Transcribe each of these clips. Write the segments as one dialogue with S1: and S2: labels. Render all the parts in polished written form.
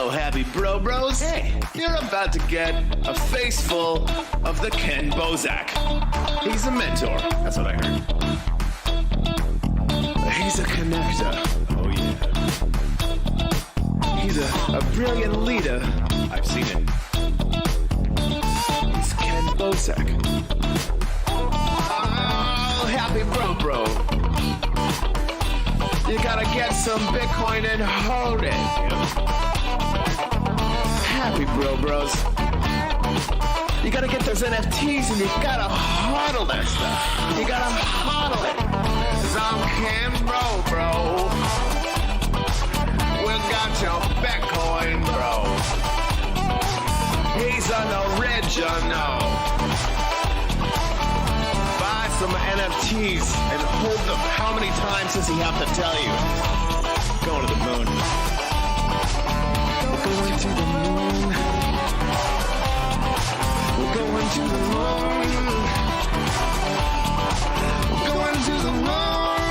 S1: Hello, happy bros. Hey, you're about to get a face full of the Ken Bozak. He's a mentor. That's what I heard. He's a connector. Oh, yeah. He's a brilliant leader. I've seen it. He's Ken Bozak. Oh, happy bro. You gotta get some Bitcoin and hold it. Happy bros. You gotta get those NFTs and you gotta hodl that stuff. You gotta hodl it. 'Cause I'm Ken bro. We got your Bitcoin, bro. He's an original. Buy some NFTs and hold them. How many times does he have to tell you? Going to the moon. We're going to the moon. We're going to the moon. We're going to the moon.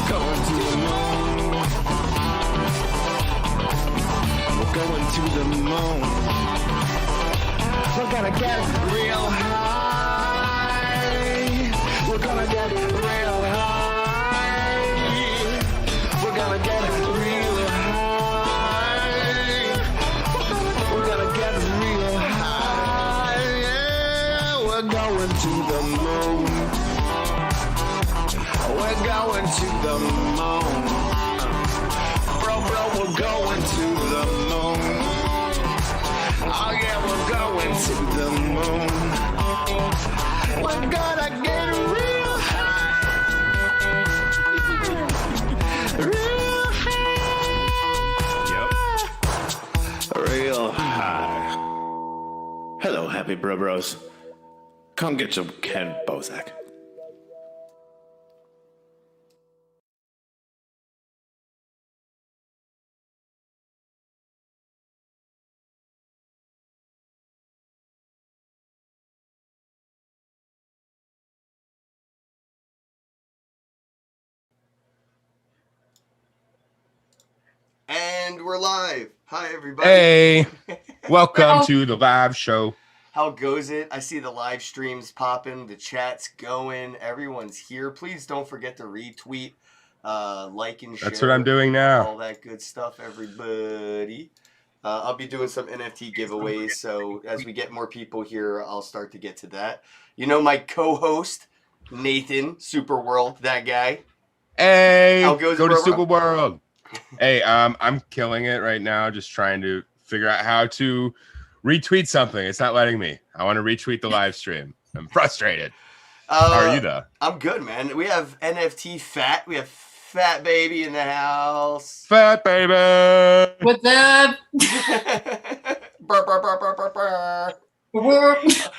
S1: Going to the moon. We're going to the moon. We're gonna get real high. We're gonna get real high. We're gonna get real high. We're gonna get real high. Yeah, we're going to the moon. We're going to the moon. Bro, we're going to the moon. Oh yeah, we're going to the moon. We're gonna get real high. Real high. Yep. Real high. Hello, happy bros. Come get some Ken Bozak.
S2: And we're live. Hi, everybody.
S3: Hey, welcome to the live show.
S2: How goes it? I see the live streams popping, the chat's going, everyone's here. Please don't forget to retweet, like and share.
S3: That's what I'm doing now.
S2: All that good stuff, everybody. I'll be doing some NFT giveaways, so as we get more people here, I'll start to get to that. You know my co-host, Nathan, Super World, that guy.
S3: Hey,
S2: How goes
S3: go
S2: it,
S3: to
S2: bro?
S3: Super World. Hey, I'm killing it right now, just trying to figure out how to retweet something. It's not letting me. I want to retweet the live stream. I'm frustrated. How are you, though?
S2: I'm good, man. We have NFT Fat. We have Fat Baby in the house.
S3: Fat baby.
S4: What's up?
S2: Burr, burr, burr, burr, burr, burr.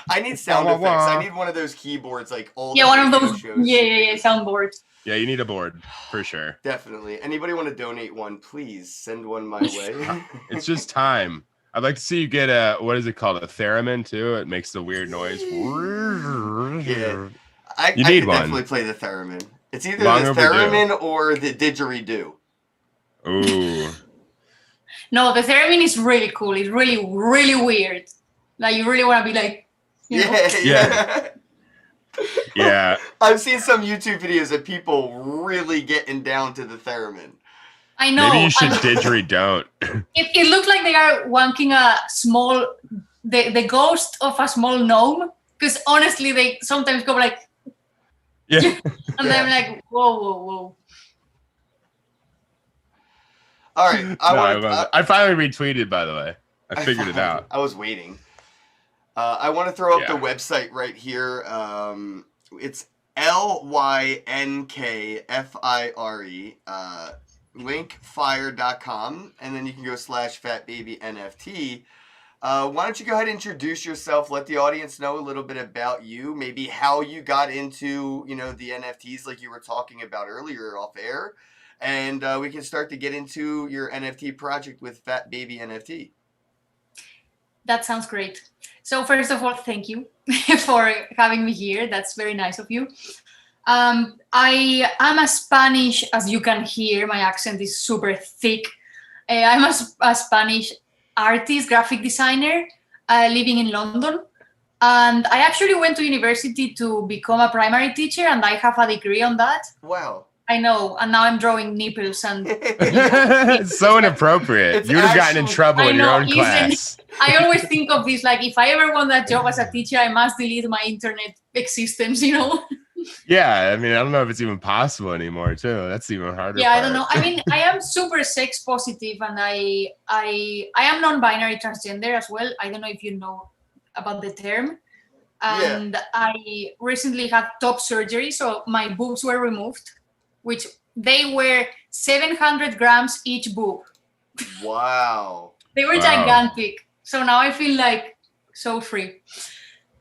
S2: I need sound
S3: Wah, wah,
S2: effects.
S3: wah.
S2: I need one of those keyboards, like all.
S4: Yeah,
S2: the
S4: one of
S2: radio
S4: those.
S2: shows.
S4: Yeah, soundboards.
S3: Yeah, you need a board for sure.
S2: Definitely. Anybody want to donate one? Please send one my way.
S3: It's just time. I'd like to see you get a, what is it called? A theremin too. It makes the weird noise.
S2: Yeah. I
S3: You
S2: can
S3: need one.
S2: definitely play the theremin. It's either
S3: Long
S2: the
S3: overdue.
S2: theremin or the didgeridoo.
S3: Ooh.
S4: No, the theremin is really cool. It's really, really weird. Like, you really want to be like, you know?
S2: Yeah.
S3: Yeah.
S2: I've seen some YouTube videos of people really getting down to the theremin.
S4: I know.
S3: Maybe you should
S4: and
S3: didgeridoo.
S4: it looks like they are wanking a small, the ghost of a small gnome. Because honestly, they sometimes go like,
S3: Yeah.
S4: and I'm like, whoa.
S2: All right.
S3: I finally retweeted, by the way. I figured it out.
S2: I was waiting. I want to throw up the
S3: Yeah.
S2: website right here. It's LYNKFIRE, linkfire.com, and then you can go /fatbabynft. Why don't you go ahead and introduce yourself, let the audience know a little bit about you, maybe how you got into, the NFTs like you were talking about earlier off air, and we can start to get into your NFT project with Fat Baby NFT.
S4: That sounds great. So first of all, thank you for having me here. That's very nice of you. I am a Spanish, as you can hear. My accent is super thick. I'm a Spanish artist, graphic designer, living in London. And I actually went to university to become a primary teacher, and I have a degree on that.
S2: Wow.
S4: I know, and now I'm drawing nipples and
S3: It's so inappropriate.
S2: It's
S3: You would have gotten in
S2: actually-
S3: trouble
S4: I
S3: in your
S4: know,
S3: own
S4: even-
S3: class.
S4: I always think of this, like, if I ever want that job as a teacher, I must delete my internet existence, you know?
S3: Yeah, I mean, I don't know if it's even possible anymore, too. That's even harder.
S4: Yeah, I don't
S3: part.
S4: know. I mean, I am super sex positive, and I am non-binary transgender as well. I don't know if you know about the term. And I recently had top surgery, so my boobs were removed, which they were 700 grams each boob.
S2: Wow.
S4: They were
S3: Wow.
S4: gigantic. So now I feel like so free.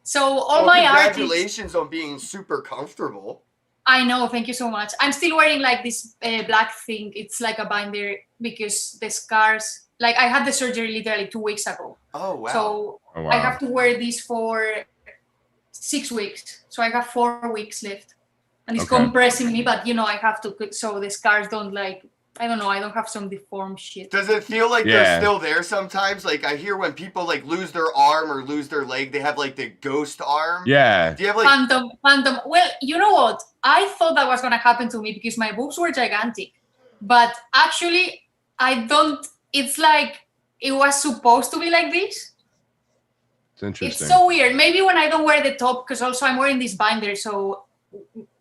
S4: So all my art is,
S2: Congratulations on being super comfortable.
S4: I know, thank you so much. I'm still wearing like this black thing. It's like a binder because the scars, like I had the surgery literally 2 weeks ago.
S2: Oh wow.
S4: So
S3: Oh, wow.
S4: I have to wear this for 6 weeks. So I have 4 weeks left. And it's
S3: Okay.
S4: compressing me, but you know, I have to, so the scars don't like, I don't know, I don't have some deformed shit.
S2: Does it feel like
S3: Yeah.
S2: they're still there sometimes? Like I hear when people like lose their arm or lose their leg, they have like the ghost arm.
S3: Yeah.
S2: Do you have like
S4: Phantom. Well, you know what? I thought that was going to happen to me because my boobs were gigantic. But actually, I don't, it's like it was supposed to be like this.
S3: It's interesting.
S4: It's so weird. Maybe when I don't wear the top, because also I'm wearing this binder. So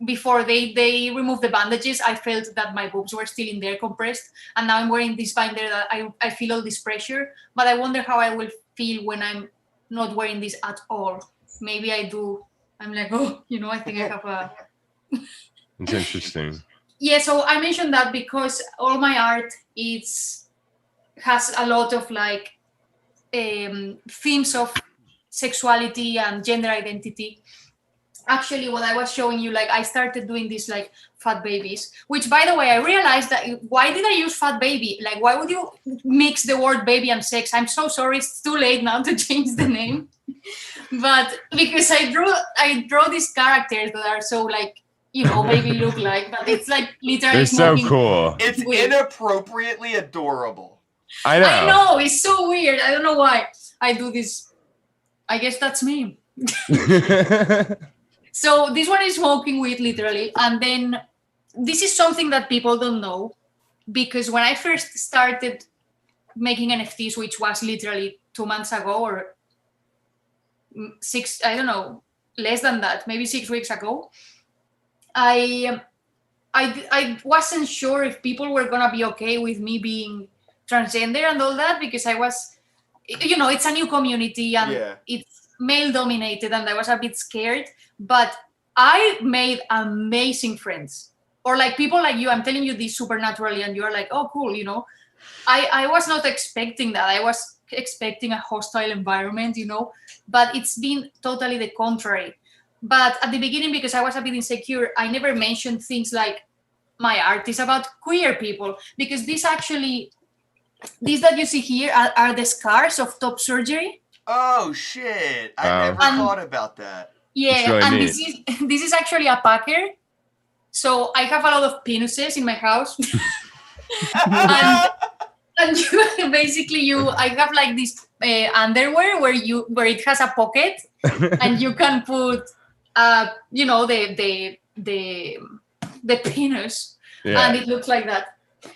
S4: before they removed the bandages, I felt that my boobs were still in there compressed. And now I'm wearing this binder that I feel all this pressure. But I wonder how I will feel when I'm not wearing this at all. Maybe I do. I'm like, oh, you know, I think I have a...
S3: It's interesting.
S4: Yeah, so I mentioned that because all my art has a lot of like themes of sexuality and gender identity. Actually, what I was showing you, like I started doing this like fat babies, which by the way, I realized that why did I use fat baby? Like, why would you mix the word baby and sex? I'm so sorry, it's too late now to change the name. But because I draw these characters that are so like, you know, baby look like, but it's like literally
S3: They're so
S4: smoking.
S3: cool.
S2: it's
S4: Weird.
S2: inappropriately adorable.
S3: I know.
S4: I know, it's so weird. I don't know why I do this. I guess that's me. So this one is smoking weed literally. And then this is something that people don't know, because when I first started making NFTs, which was literally 2 months ago or 6, I don't know, less than that, maybe 6 weeks ago, I wasn't sure if people were gonna be okay with me being transgender and all that, because I was, you know, it's a new community and
S2: Yeah.
S4: it's male dominated, and I was a bit scared. But I made amazing friends, or like people like you. I'm telling you this super naturally, and you're like, oh, cool, you know. I was not expecting that. I was expecting a hostile environment, you know, but it's been totally the contrary. But at the beginning, because I was a bit insecure, I never mentioned things like my art is about queer people, because these that you see here are the scars of top surgery.
S2: Oh shit! I
S3: Wow.
S2: never thought about that.
S4: Yeah,
S3: really
S4: and
S3: neat.
S4: this is actually a packer. So I have a lot of penises in my house. and I have like this underwear where it has a pocket, and you can put you know, the penis, and
S3: Yeah.
S4: it looks like that.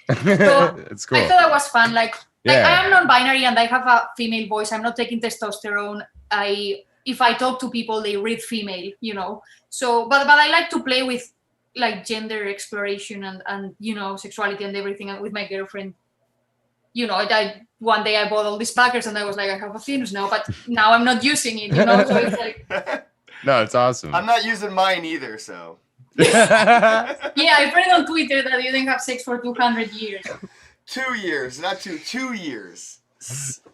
S3: It's cool.
S4: I thought that was fun. Like
S3: Yeah.
S4: I am non-binary and I have a female voice. I'm not taking testosterone. If I talk to people, they read female, you know. So, but I like to play with like gender exploration and you know, sexuality and everything. And with my girlfriend, you know, one day I bought all these packers and I was like, I have a penis now, but now I'm not using it, you know. So it's like,
S3: No, it's awesome.
S2: I'm not using mine either, so.
S4: yeah, I read on Twitter that you didn't have sex for 200 years.
S2: 2 years, not 2 years.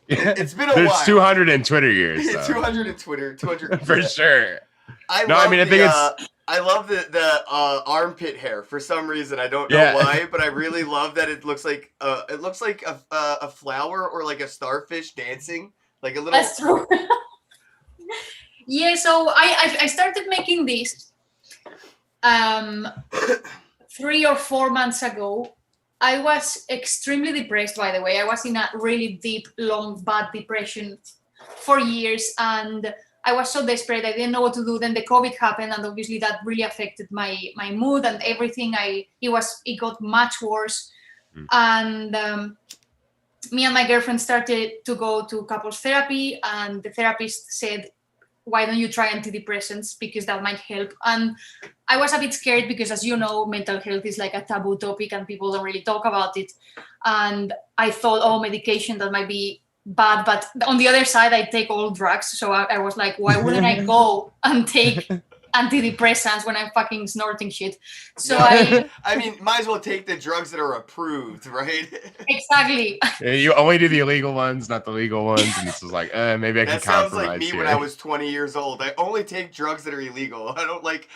S2: It's been a
S3: There's
S2: while.
S3: 200 in Twitter years. though.
S2: 200 in Twitter, 200
S3: For sure.
S2: I
S3: No, I mean, I think
S2: I love the armpit hair for some reason. I don't know
S3: Yeah.
S2: why, but I really love that it looks like a flower or like a starfish dancing, like a little.
S4: That's true. Yeah, so I started making this 3 or 4 months ago, I was extremely depressed, by the way. I was in a really deep, long, bad depression for years, and I was so desperate. I didn't know what to do. Then the COVID happened, and obviously that really affected my mood and everything. It got much worse, and me and my girlfriend started to go to couples therapy, and the therapist said, why don't you try antidepressants, because that might help. And I was a bit scared because, as you know, mental health is like a taboo topic and people don't really talk about it. And I thought, oh, medication, that might be bad. But on the other side, I take all drugs. So I was like, why wouldn't I go and take antidepressants when I'm fucking snorting shit? So
S2: I mean, might as well take the drugs that are approved, right?
S4: Exactly.
S3: You only do the illegal ones, not the legal ones, and this is like, maybe I can
S2: That sounds
S3: compromise
S2: like me
S3: here.
S2: when I was 20 years old. I only take drugs that are illegal. I don't like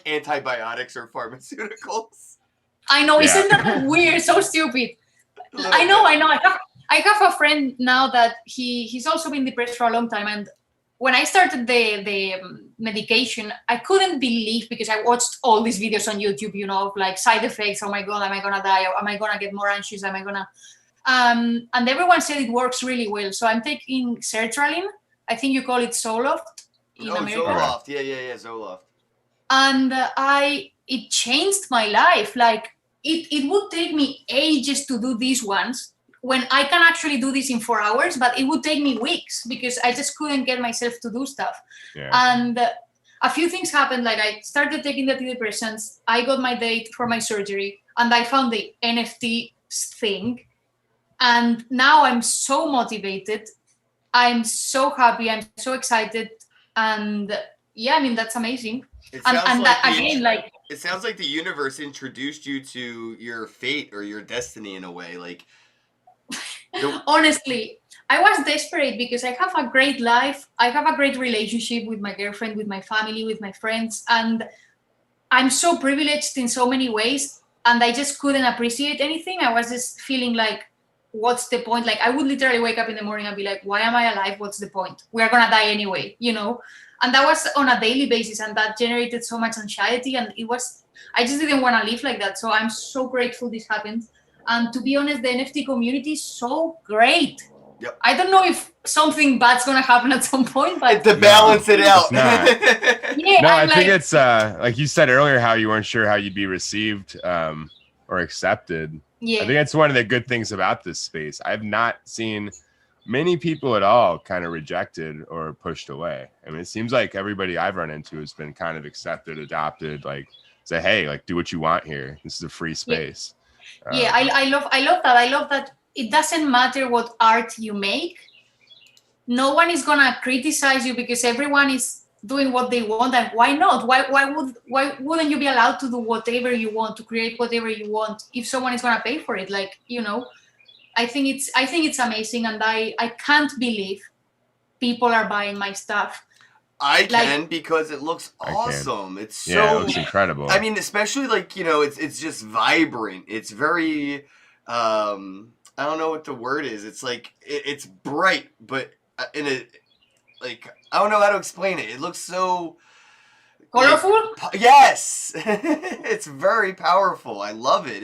S2: antibiotics or pharmaceuticals.
S4: I know,
S3: Yeah.
S4: isn't that weird? So stupid. I know. I have a friend now that he's also been depressed for a long time, and when I started the medication, I couldn't believe, because I watched all these videos on YouTube, you know, of like side effects. Oh my God, am I gonna die? Am I gonna get more anxious? Am I gonna? And everyone said it works really well. So I'm taking sertraline. I think you call it Zoloft in America.
S2: Zoloft. Yeah, Zoloft.
S4: And it changed my life. Like it would take me ages to do these ones, when I can actually do this in 4 hours, but it would take me weeks because I just couldn't get myself to do stuff.
S3: Yeah.
S4: And a few things happened. Like I started taking the antidepressants. I got my date for my surgery, and I found the NFT thing. And now I'm so motivated. I'm so happy. I'm so excited. And yeah, I mean, that's amazing. It
S2: sounds like the universe introduced you to your fate or your destiny in a way. Like,
S4: honestly, I was desperate because I have a great life. I have a great relationship with my girlfriend, with my family, with my friends, and I'm so privileged in so many ways, and I just couldn't appreciate anything. I was just feeling like, what's the point? Like I would literally wake up in the morning and be like, why am I alive? What's the point? We're gonna die anyway, you know? And that was on a daily basis, and that generated so much anxiety, and I just didn't want to live like that. So I'm so grateful this happened. And to be honest, the NFT community is so great.
S2: Yep.
S4: I don't know if something bad's gonna happen at some point, but
S2: to balance it out.
S4: Yeah,
S3: no, I think it's like you said earlier, how you weren't sure how you'd be received or accepted.
S4: Yeah.
S3: I think that's one of the good things about this space. I've not seen many people at all kind of rejected or pushed away. I mean, it seems like everybody I've run into has been kind of accepted, adopted, like say, hey, like do what you want here. This is a free space.
S4: Yeah, I love that. I love that it doesn't matter what art you make. No one is gonna criticize you because everyone is doing what they want, and why not? Why wouldn't you be allowed to do whatever you want, to create whatever you want, if someone is gonna pay for it? Like, you know, I think it's amazing, and I can't believe people are buying my stuff.
S2: I can, because it looks awesome. It's so,
S3: yeah, it looks incredible.
S2: I mean, especially like, you know, it's just vibrant. It's very I don't know what the word is. It's like it's bright, but in a, like, I don't know how to explain it. It looks so
S4: colorful.
S2: Like, yes. It's very powerful. I love it.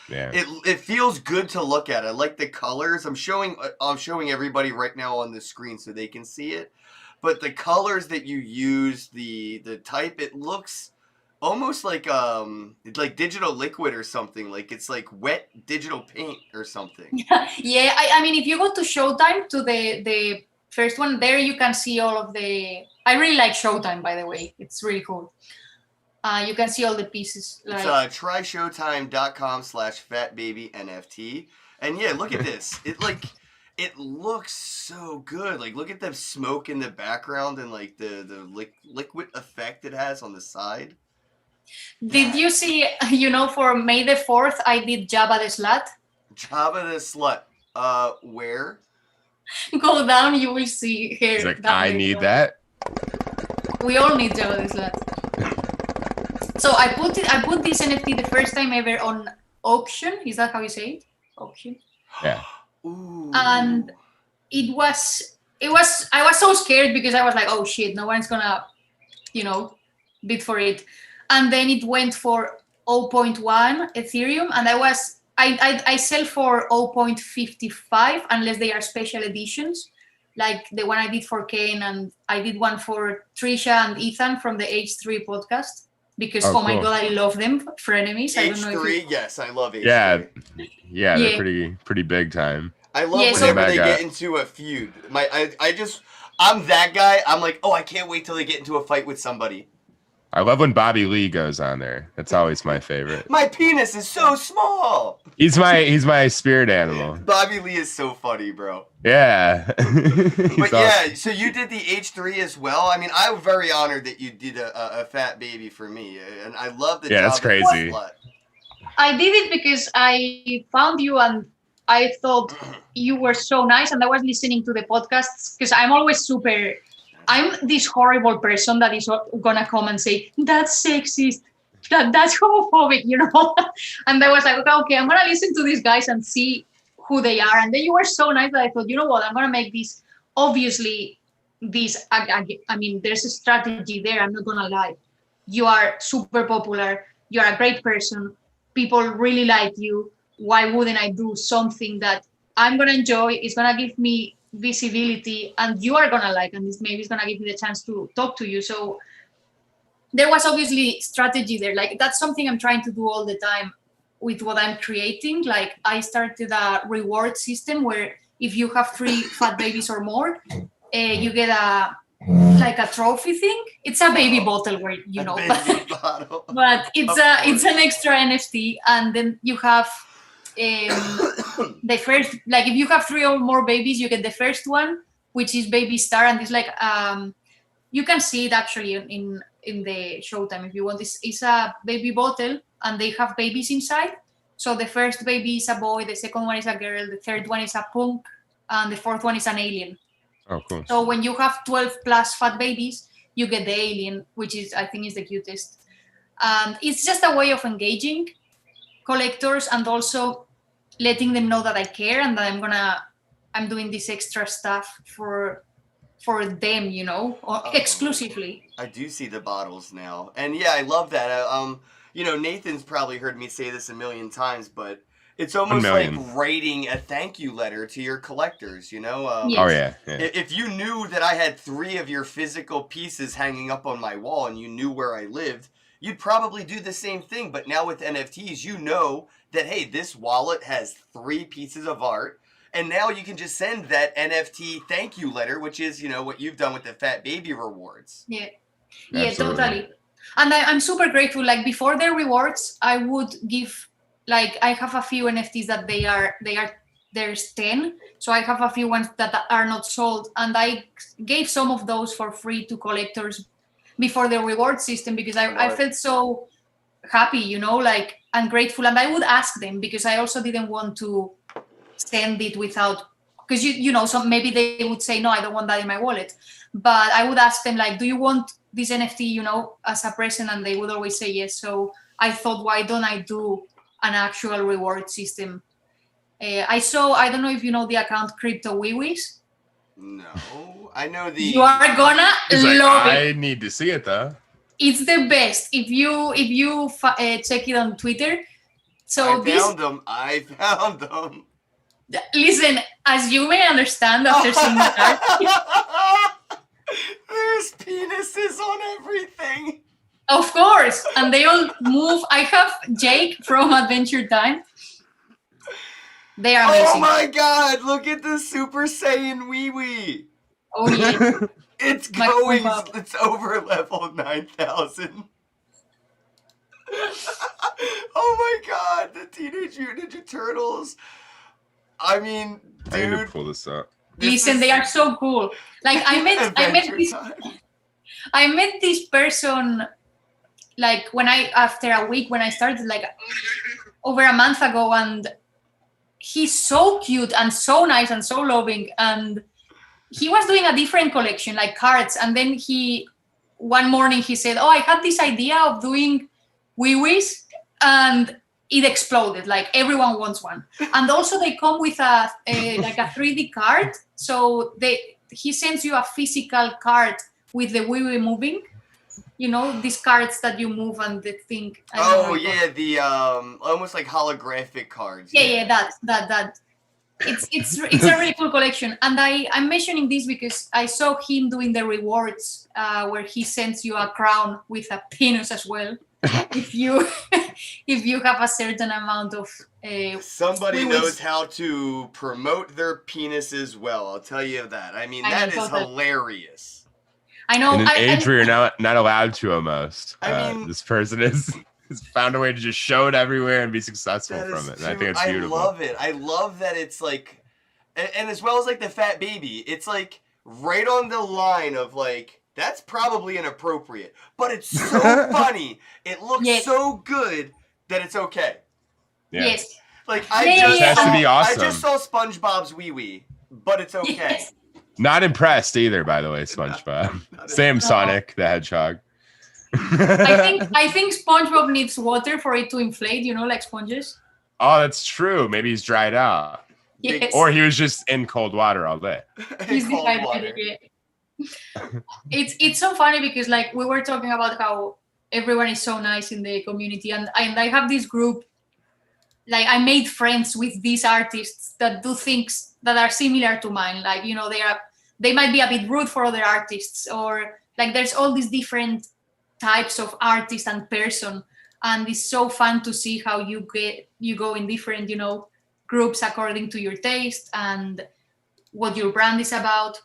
S2: It feels good to look at. I like the colors. I'm showing everybody right now on the screen so they can see it. But the colors that you use, the type, it looks almost like digital liquid or something. Like it's like wet digital paint or something.
S4: Yeah, I mean, if you go to Showtime, to the first one, there you can see all of the. I really like Showtime, by the way. It's really cool. You can see all the pieces. Like,
S2: it's tryshowtime.com/fatbabynft. And yeah, look at this. It looks so good. Like, look at the smoke in the background and like the liquid effect it has on the side.
S4: Did you see, you know, for May the 4th, I did Jabba the Slut?
S2: Jabba the Slut. Where?
S4: Go down, you will see here.
S3: It's like, I need that.
S4: We all need Jabba the Slut. So I put this NFT the first time ever on auction. Is that how you say it? Auction.
S3: Yeah.
S2: Ooh.
S4: And I was so scared because I was like, oh shit, no one's gonna, you know, bid for it. And then it went for 0.1 Ethereum, and I I sell for 0.55 unless they are special editions, like the one I did for Kane, and I did one for Trisha and Ethan from the H3 podcast, because oh my
S3: cool.
S4: god, I love them, frenemies. I don't know
S2: H3, yes, I love H3.
S3: Yeah, they're pretty big time.
S2: I love whenever they get into a feud. I'm that guy. I'm like, oh, I can't wait till they get into a fight with somebody.
S3: I love when Bobby Lee goes on there. That's always my favorite.
S2: My penis is so small.
S3: He's my spirit animal.
S2: Bobby Lee is so funny, bro.
S3: Yeah.
S2: But yeah, so you did the H3 as well. I mean, I'm very honored that you did a fat baby for me, and I love the job.
S3: Yeah, that's crazy.
S4: I did it because I found you and I thought you were so nice, and I was listening to the podcasts because I'm this horrible person that is gonna come and say that's sexist, that's homophobic, you know. And I was like, okay, I'm gonna listen to these guys and see who they are. And then you were so nice that I thought, you know what, I'm gonna make this. Obviously, I mean, there's a strategy there. I'm not gonna lie. You are super popular. You're a great person. People really like you. Why wouldn't I do something that I'm gonna enjoy? It's gonna give me visibility, and you are gonna like, and maybe it's gonna give me the chance to talk to you. So there was obviously strategy there. Like, that's something I'm trying to do all the time with what I'm creating. Like, I started a reward system where if you have 3 fat babies or more, you get a trophy thing. It's a baby bottle, where you know, but it's an extra NFT, and then you have the first, like, if you have 3 or more babies, you get the first one, which is Baby Star, and it's like you can see it actually in the Showtime if you want. It's a baby bottle, and they have babies inside. So the first baby is a boy, the second one is a girl, the third one is a punk, and the fourth one is an alien.
S3: Oh, cool.
S4: So when you have 12 plus fat babies, you get the alien, which is, I think, is the cutest. And it's just a way of engaging collectors and also letting them know that I care and that I'm doing this extra stuff for them, you know, or exclusively.
S2: I do see the bottles now, and yeah, I love that. You know, Nathan's probably heard me say this a million times, but it's almost like writing a thank you letter to your collectors, you know?
S4: Yes.
S3: Oh, yeah.
S2: If you knew that I had 3 of your physical pieces hanging up on my wall and you knew where I lived, you'd probably do the same thing. But now with NFTs, you know that, hey, this wallet has 3 pieces of art. And now you can just send that NFT thank you letter, which is, you know, what you've done with the Fat Baby rewards.
S4: Yeah.
S3: Absolutely.
S4: Yeah, totally. And I'm super grateful. Like, before the rewards, I would give, like, I have a few NFTs that there's 10. So I have a few ones that are not sold. And I gave some of those for free to collectors before the reward system, because I felt so happy, you know, like, and grateful. And I would ask them, because I also didn't want to send it without, because you know, so maybe they would say, no, I don't want that in my wallet. But I would ask them, like, do you want this NFT, you know, as a present? And they would always say yes. So I thought, why don't I do an actual reward system? I don't know if you know the account Crypto Wiwis.
S2: No, I know the.
S4: You are gonna love it.
S3: I need to see it though.
S4: It's the best. If you check it on Twitter. So
S2: I found them.
S4: Listen, as you may understand after seeing that,
S2: there's penises on everything.
S4: Of course, and they all move. I have Jake from Adventure Time. They are amazing.
S2: Oh my god, look at the Super Saiyan Wee Wee.
S4: Oh yeah.
S2: It's over level 9,000. Oh my god, the Teenage Mutant Ninja Turtles. I mean, dude.
S3: I need to pull this up.
S4: Listen, they are so cool. Like, I met this person, like, after a week when I started, like, over a month ago, and he's so cute and so nice and so loving, and he was doing a different collection, like cards, and then one morning he said, oh, I had this idea of doing wee-wees, and it exploded. Like, everyone wants one. And also they come with a 3D card. So he sends you a physical card with the wee-wee moving. you know, these cards that you move and the thing. I don't know how
S2: Oh
S4: you call
S2: yeah,
S4: it.
S2: the almost like holographic cards.
S4: Yeah, that. It's a really cool collection, and I'm mentioning this because I saw him doing the rewards where he sends you a crown with a penis as well. If you if you have a certain amount of
S2: Somebody
S4: rewards.
S2: knows how to promote their penises well. I'll tell you that. I mean,
S4: I
S2: that
S4: mean,
S2: is
S4: totally.
S2: hilarious.
S4: I know.
S3: In an age where you're not allowed to almost.
S2: I mean-
S3: this person has found a way to just show it everywhere and be successful
S2: That
S3: from
S2: is
S3: it. And I
S2: too-
S3: think it's beautiful.
S2: I love it. I love that it's like, and as well as like the fat baby, it's like right on the line of like, that's probably inappropriate, but it's so funny. It looks
S4: Yes.
S2: so good that it's okay.
S3: Yeah.
S4: Yes.
S2: Like
S4: Yeah, yeah,
S3: It has to be
S2: I
S3: awesome.
S2: just saw SpongeBob's wee wee, but it's okay.
S4: Yes.
S3: Not impressed either, by the way, SpongeBob.
S2: Not
S3: Same
S4: impressed.
S3: Sonic the Hedgehog.
S4: I think SpongeBob needs water for it to inflate. You know, like sponges.
S3: Oh, that's true. Maybe he's dried out.
S2: Big-
S4: Yes.
S3: Or he was just in cold water all day.
S4: He's
S2: Cold
S4: dehydrated,
S2: water.
S4: yeah. It's so funny because like we were talking about how everyone is so nice in the community, and I have this group. Like I made friends with these artists that do things that are similar to mine. Like, you know, they might be a bit rude for other artists, or like there's all these different types of artist and person, and it's so fun to see how you go in different, you know, groups according to your taste and what your brand is about.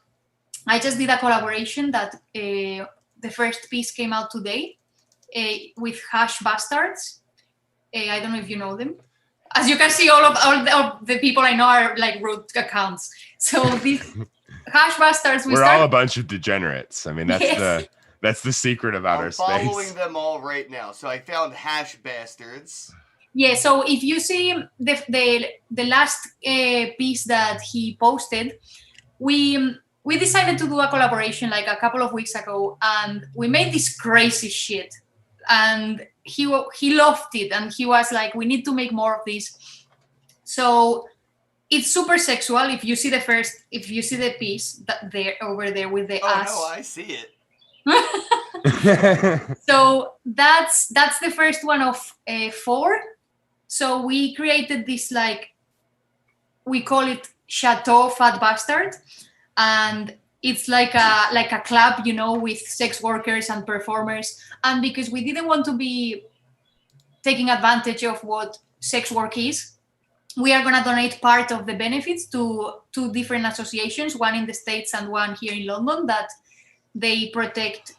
S4: I just did a collaboration that the first piece came out today with Hash Bastards. I don't know if you know them. As you can see, all the people I know are like root accounts. So these Hash Bastards,
S3: We're all a bunch of degenerates. I mean, that's
S4: Yes.
S3: that's the secret about
S2: I'm
S3: our
S2: following
S3: space.
S2: them all right now. So I found Hash Bastards.
S4: Yeah, so if you see the last piece that he posted, we decided to do a collaboration like a couple of weeks ago, and we made this crazy shit, and he loved it, and he was like, we need to make more of this. So it's super sexual. If you see the piece that over there with the
S2: Oh
S4: ass.
S2: no, I see it.
S4: So that's the first one of 4. So we created this, like, we call it Chateau Fat Bastard, and it's like a club, you know, with sex workers and performers. And because we didn't want to be taking advantage of what sex work is, we are going to donate part of the benefits to 2 different associations, one in the States and one here in London, that they protect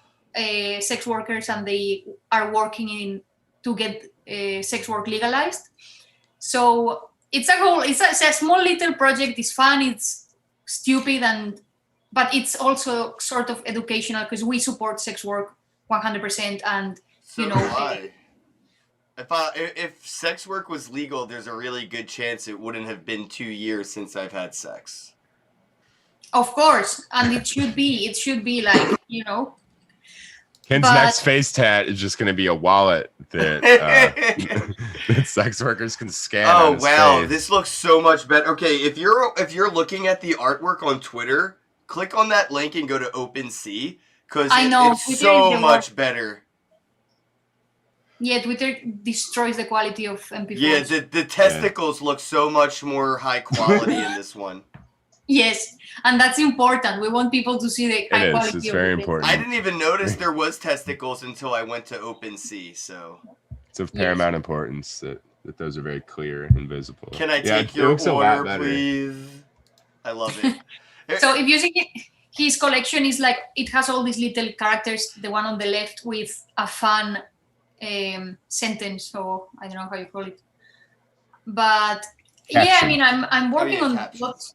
S4: sex workers, and they are working to get sex work legalized. So it's a small little project. It's fun, it's stupid, but it's also sort of educational because we support sex work 100%. And
S2: So
S4: you
S2: do
S4: know,
S2: I. If sex work was legal, there's a really good chance it wouldn't have been 2 years since I've had sex.
S4: of course, and it should be like, you know.
S3: Ken's
S4: But-
S3: next face tat is just going to be a wallet that, that sex workers can scan.
S2: Oh
S3: on his
S2: wow,
S3: face.
S2: this looks so much better. Okay, if you're looking at the artwork on Twitter, click on that link and go to OpenSea because
S4: I know,
S2: it's
S4: Twitter
S2: so
S4: is the
S2: much
S4: worst.
S2: better.
S4: Yeah, Twitter destroys the quality of MP4s.
S2: Yeah, the testicles look so much more high quality in this one.
S4: Yes, and that's important. We want people to see the high
S3: It is.
S4: quality.
S3: It's
S4: of
S3: very
S4: the thing.
S3: important.
S2: I didn't even notice there was testicles until I went to OpenSea. So
S3: It's of paramount importance that those are very clear and visible.
S2: can I
S3: Yeah,
S2: take
S3: it
S2: your
S3: looks a lot
S2: order,
S3: better.
S2: please? I love it.
S4: So if you see his collection is like, it has all these little characters. The one on the left with a fun sentence. So I don't know how you call it, but yeah, I
S3: Caption.
S4: mean, I'm working on
S2: captions.
S4: lots.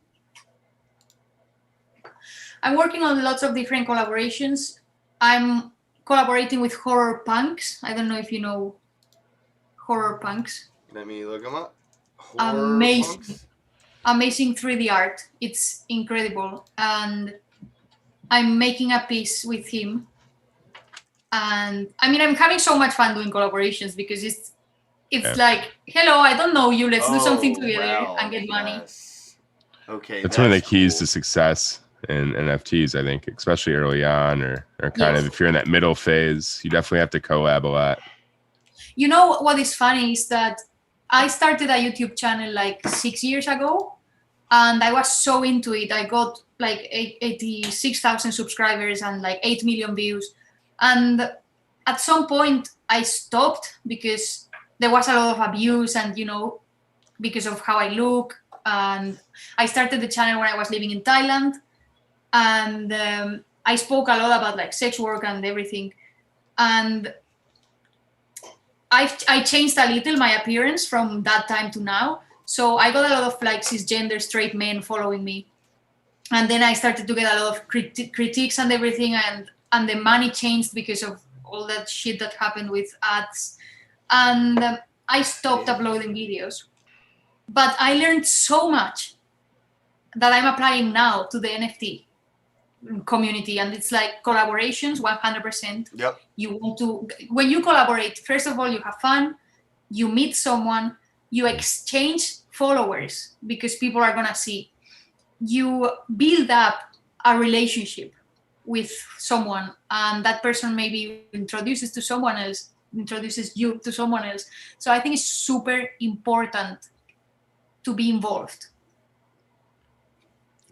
S4: I'm working on lots of different collaborations. I'm collaborating with horror punks. I don't know if you know horror punks.
S2: Let me look them up.
S4: Amazing.
S2: Punks?
S4: Amazing 3D art. It's incredible. And I'm making a piece with him. And I mean, I'm having so much fun doing collaborations because it's like, hello, I don't know you. Let's do something
S2: Oh,
S4: together
S2: wow,
S4: and get money.
S2: yes. Okay,
S3: That's one of the
S2: that's
S3: keys
S2: cool.
S3: to success. in NFTs. I think, especially early on, or kind of
S4: Yes.
S3: if you're in that middle phase, you definitely have to collab a lot.
S4: You know what is funny is that I started a YouTube channel like 6 years ago, and I was so into it. I got like 86,000 subscribers and like 8 million views. And at some point I stopped because there was a lot of abuse and, because of how I look. And I started the channel when I was living in Thailand. And I spoke a lot about like sex work and everything. And I changed a little my appearance from that time to now. So I got a lot of like cisgender straight men following me. And then I started to get a lot of critiques and everything. And the money changed because of all that shit that happened with ads. And I stopped uploading videos. But I learned so much that I'm applying now to the NFT community. And it's like collaborations, 100%.
S2: Yep.
S4: You want to, when you collaborate, first of all, you have fun, you meet someone, you exchange followers because people are going to see. You build up a relationship with someone, and that person maybe introduces you to someone else. So I think it's super important to be involved.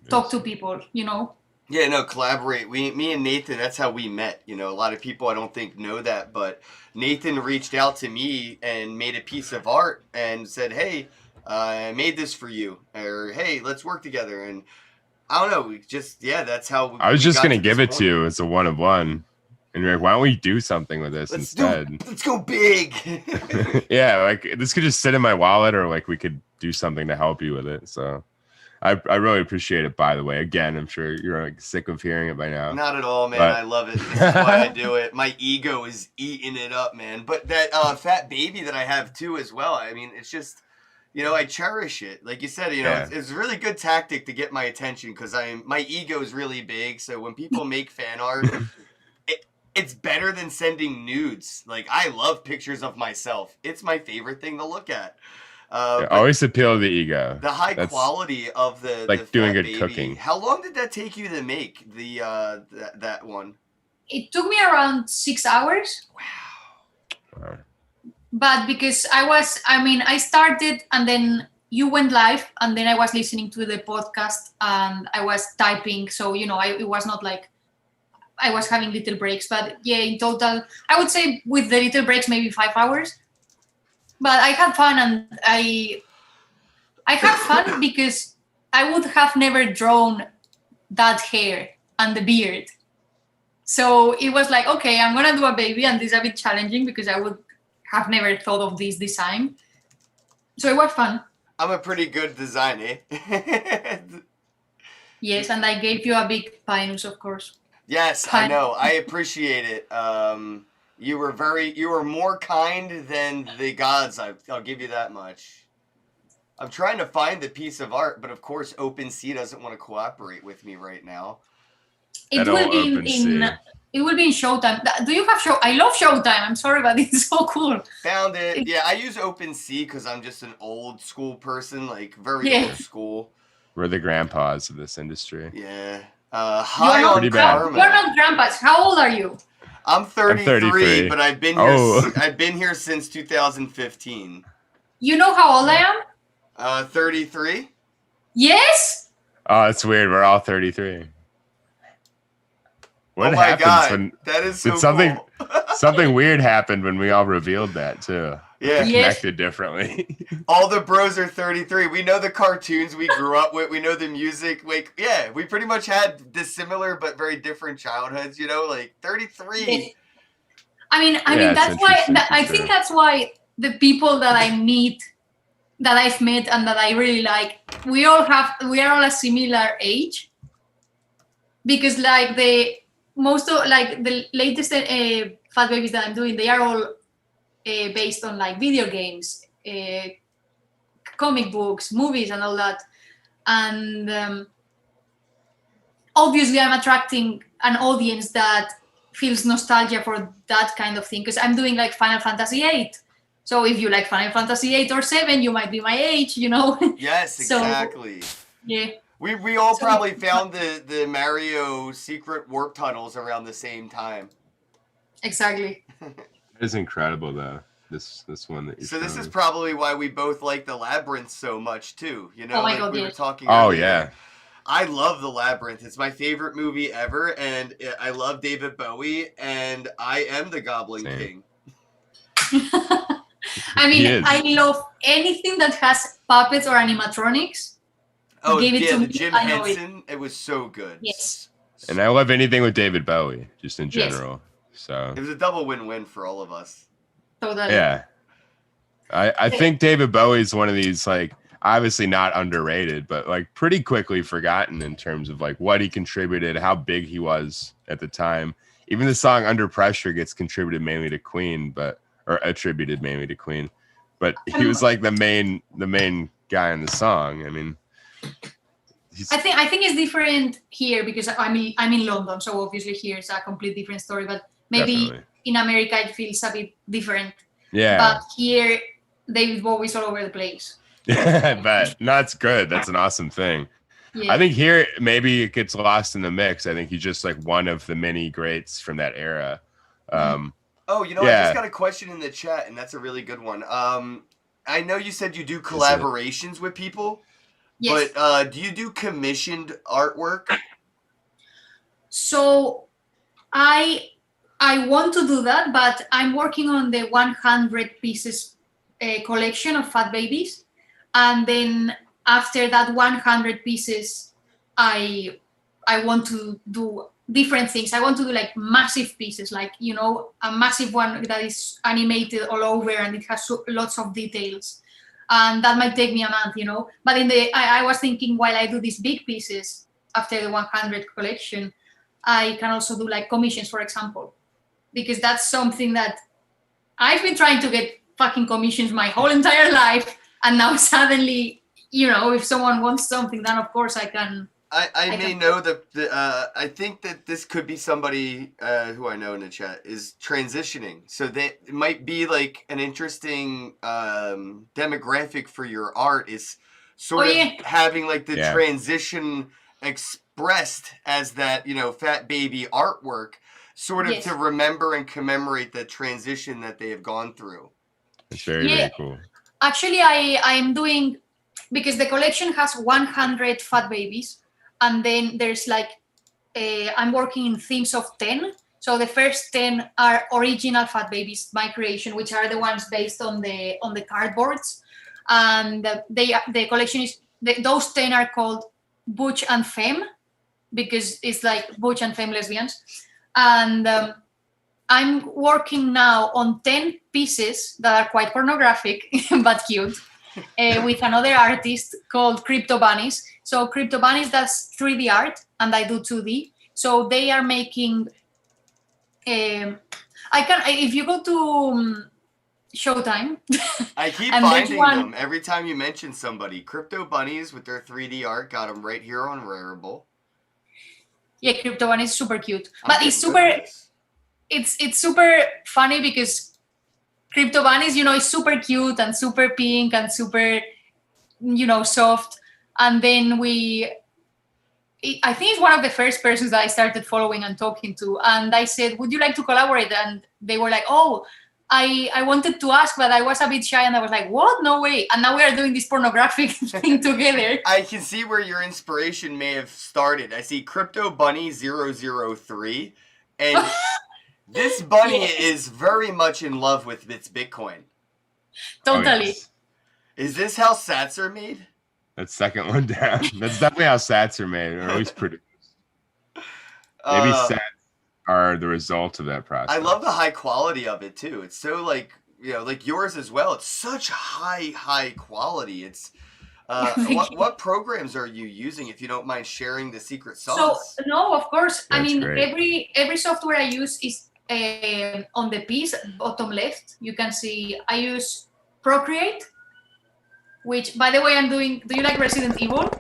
S4: Talk to people,
S2: Yeah, no, collaborate. Me and Nathan, that's how we met. A lot of people I don't think know that, but Nathan reached out to me and made a piece of art and said, hey, I made this for you, or hey, let's work together. And I don't know, we just, that's how
S3: I was just going to give it
S2: point.
S3: to you as a one-of-one. And you're like, why don't we do something with this instead?
S2: Let's go big.
S3: Yeah, like this could just sit in my wallet, or like we could do something to help you with it. So I really appreciate it, by the way. Again, I'm sure you're like sick of hearing it by now.
S2: Not at all, man. I love it. This is why I do it. My ego is eating it up, man. But that fat baby that I have too as well, I mean, it's just, I cherish it. Like you said, it's a really good tactic to get my attention because my ego is really big. So when people make fan art, it's better than sending nudes. Like, I love pictures of myself. It's my favorite thing to look at.
S3: Always appeal to the ego.
S2: The high quality of the
S3: doing good
S2: baby.
S3: cooking.
S2: How long did that take you to make the that one?
S4: It took me around 6 hours.
S2: Wow.
S4: But because I started and then you went live and then I was listening to the podcast and I was typing. So, it was not like I was having little breaks, but in total, I would say with the little breaks, maybe 5 hours. But I had fun, and I had fun because I would have never drawn that hair and the beard. So it was like, okay, I'm going to do a baby, and this is a bit challenging because I would have never thought of this design. So it was fun.
S2: I'm a pretty good designer.
S4: Yes, and I gave you a big pinus, of course.
S2: Yes, I know. I appreciate it. You were more kind than the gods. I'll give you that much. I'm trying to find the piece of art, but of course, OpenSea doesn't want to cooperate with me right now.
S4: It will be it will be in Showtime. Do you have I love Showtime. I'm sorry, but it's so cool.
S2: Found it. Yeah, I use OpenSea because I'm just an old school person, like very old school.
S3: We're the grandpas of this industry.
S2: Yeah. Hi on Karma.
S4: You're not grandpas. How old are you?
S2: I'm 33, but I've been here. I've been here since 2015.
S4: You know how old I am?
S2: 33.
S4: Yes.
S3: Oh, it's weird. We're all 33. What happens
S2: God.
S3: when
S2: that is so
S3: cool.
S2: Something
S3: something weird happened when we all revealed that too.
S2: Yeah.
S3: Connected differently.
S2: All the bros are 33. We know the cartoons we grew up with. We know the music. Like, yeah, we pretty much had dissimilar but very different childhoods, like 33.
S4: I mean, that's why I think that's why the people that I've met and that I really like, we are all a similar age. Because like the latest fat babies that I'm doing, they are all based on like video games, comic books, movies, and all that. And obviously, I'm attracting an audience that feels nostalgia for that kind of thing because I'm doing like Final Fantasy VIII. So if you like Final Fantasy VIII or 7, you might be my age,
S2: Yes, exactly.
S4: Yeah.
S2: We all probably found the Mario secret warp tunnels around the same time.
S4: Exactly.
S3: It's incredible though. This one that you.
S2: So this is probably why we both like the Labyrinth so much too. You know,
S4: Oh my
S2: like
S4: God,
S2: we were
S4: yes.
S2: talking.
S3: Oh
S2: earlier.
S3: yeah.
S2: I love the Labyrinth. It's my favorite movie ever, and I love David Bowie, and I am the Goblin
S3: Same.
S2: King.
S4: I
S3: He
S4: mean,
S3: is.
S4: I love anything that has puppets or animatronics.
S2: Oh
S4: Give it
S2: yeah,
S4: to
S2: the
S4: me,
S2: Jim
S4: I know it.
S2: Henson. It was so good.
S4: Yes.
S3: And I love anything with David Bowie, just in
S4: Yes.
S3: general. So
S2: It was a double win-win for all of us.
S4: Totally.
S3: yeah, I think David Bowie is one of these, like, obviously not underrated, but like pretty quickly forgotten in terms of like what he contributed, how big he was at the time. Even the song "Under Pressure" gets contributed mainly to Queen, or attributed mainly to Queen, but he was like the main guy in the song. I mean,
S4: I think it's different here because I'm in London, so obviously here it's a complete different story. But maybe
S3: Definitely.
S4: in America it feels a bit different.
S3: yeah,
S4: But here David Bowie's all over the place.
S3: but no, that's good. That's an awesome thing.
S4: Yeah.
S3: I think here maybe it gets lost in the mix. I think he's just like one of the many greats from that era.
S2: Oh, you know, I just got a question in the chat, and that's a really good one. I know you said you do collaborations with people,
S4: Yes.
S2: but do you do commissioned artwork?
S4: So I want to do that, but I'm working on the 100 pieces collection of Fat Babies, and then after that 100 pieces, I want to do different things. I want to do like massive pieces, like, you know, a massive one that is animated all over and it has lots of details, and that might take me a month, you know. But I was thinking, while I do these big pieces after the 100 collection, I can also do like commissions, for example, because that's something that I've been trying to get fucking commissions my whole entire life, and now suddenly, you know, if someone wants something, then of course I can.
S2: I may know that I think that this could be somebody who I know in the chat is transitioning, so that it might be like an interesting demographic for your art is sort of having like the transition expressed as that, you know, Fat Baby artwork, sort of to remember and commemorate the transition that they have gone through.
S3: It's very cool.
S4: Actually, I'm doing, because the collection has 100 Fat Babies, and then there's like I'm working in themes of 10. So the first 10 are original Fat Babies, my creation, which are the ones based on the cardboards, and the collection is those 10 are called Butch and Femme, because it's like Butch and Femme lesbians. And I'm working now on 10 pieces that are quite pornographic but cute, with another artist called Crypto Bunnies. So Crypto Bunnies does 3D art and I do 2D. So they are making. If you go to Showtime.
S2: I keep finding them every time you mention somebody. Crypto Bunnies with their 3D art, got them right here on Rareable.
S4: Yeah, Crypto Bunnies is super cute, but it's super. It's super funny because Crypto Bunnies, you know, is super cute and super pink and super, you know, soft. And then I think it's one of the first persons that I started following and talking to. And I said, would you like to collaborate? And they were like, oh, I wanted to ask, but I was a bit shy. And I was like, what? No way. And now we are doing this pornographic thing together.
S2: I can see where your inspiration may have started. I see Crypto Bunny 003. And this bunny is very much in love with its Bitcoin.
S4: Totally.
S3: Oh, yes.
S2: Is this how sats are made?
S3: That second one down. That's definitely how sats are made, or at least produced. Maybe sats are the result of that process.
S2: I love the high quality of it too. It's so like, you know, like yours as well. It's such high quality. It's what programs are you using, if you don't mind sharing the secret sauce?
S4: So no, of course.
S3: That's
S4: I mean,
S3: great.
S4: every software I use is on the piece bottom left. You can see I use Procreate, which, by the way, I'm doing. Do you like Resident Evil?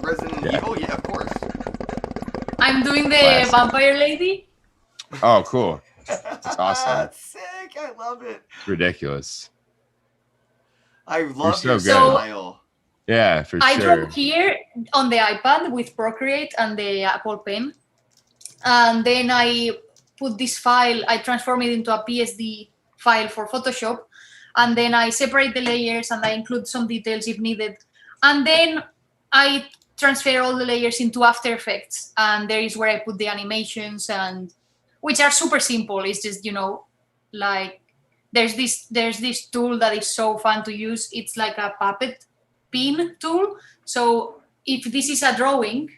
S2: Resident Evil, yeah, of course.
S4: I'm doing the Vampire Lady.
S3: Oh, cool. That's awesome.
S2: That's sick. I love it.
S3: It's ridiculous.
S2: I love
S3: so
S2: your
S3: good.
S2: style.
S3: Yeah, for
S4: I
S3: sure.
S4: draw here on the iPad with Procreate and the Apple Pen. And then I put this file, I transform it into a PSD file for Photoshop. And then I separate the layers and I include some details if needed. And then I transfer all the layers into After Effects. And there is where I put the animations, and which are super simple. It's just, like there's this tool that is so fun to use. It's like a puppet pin tool. So if this is a drawing,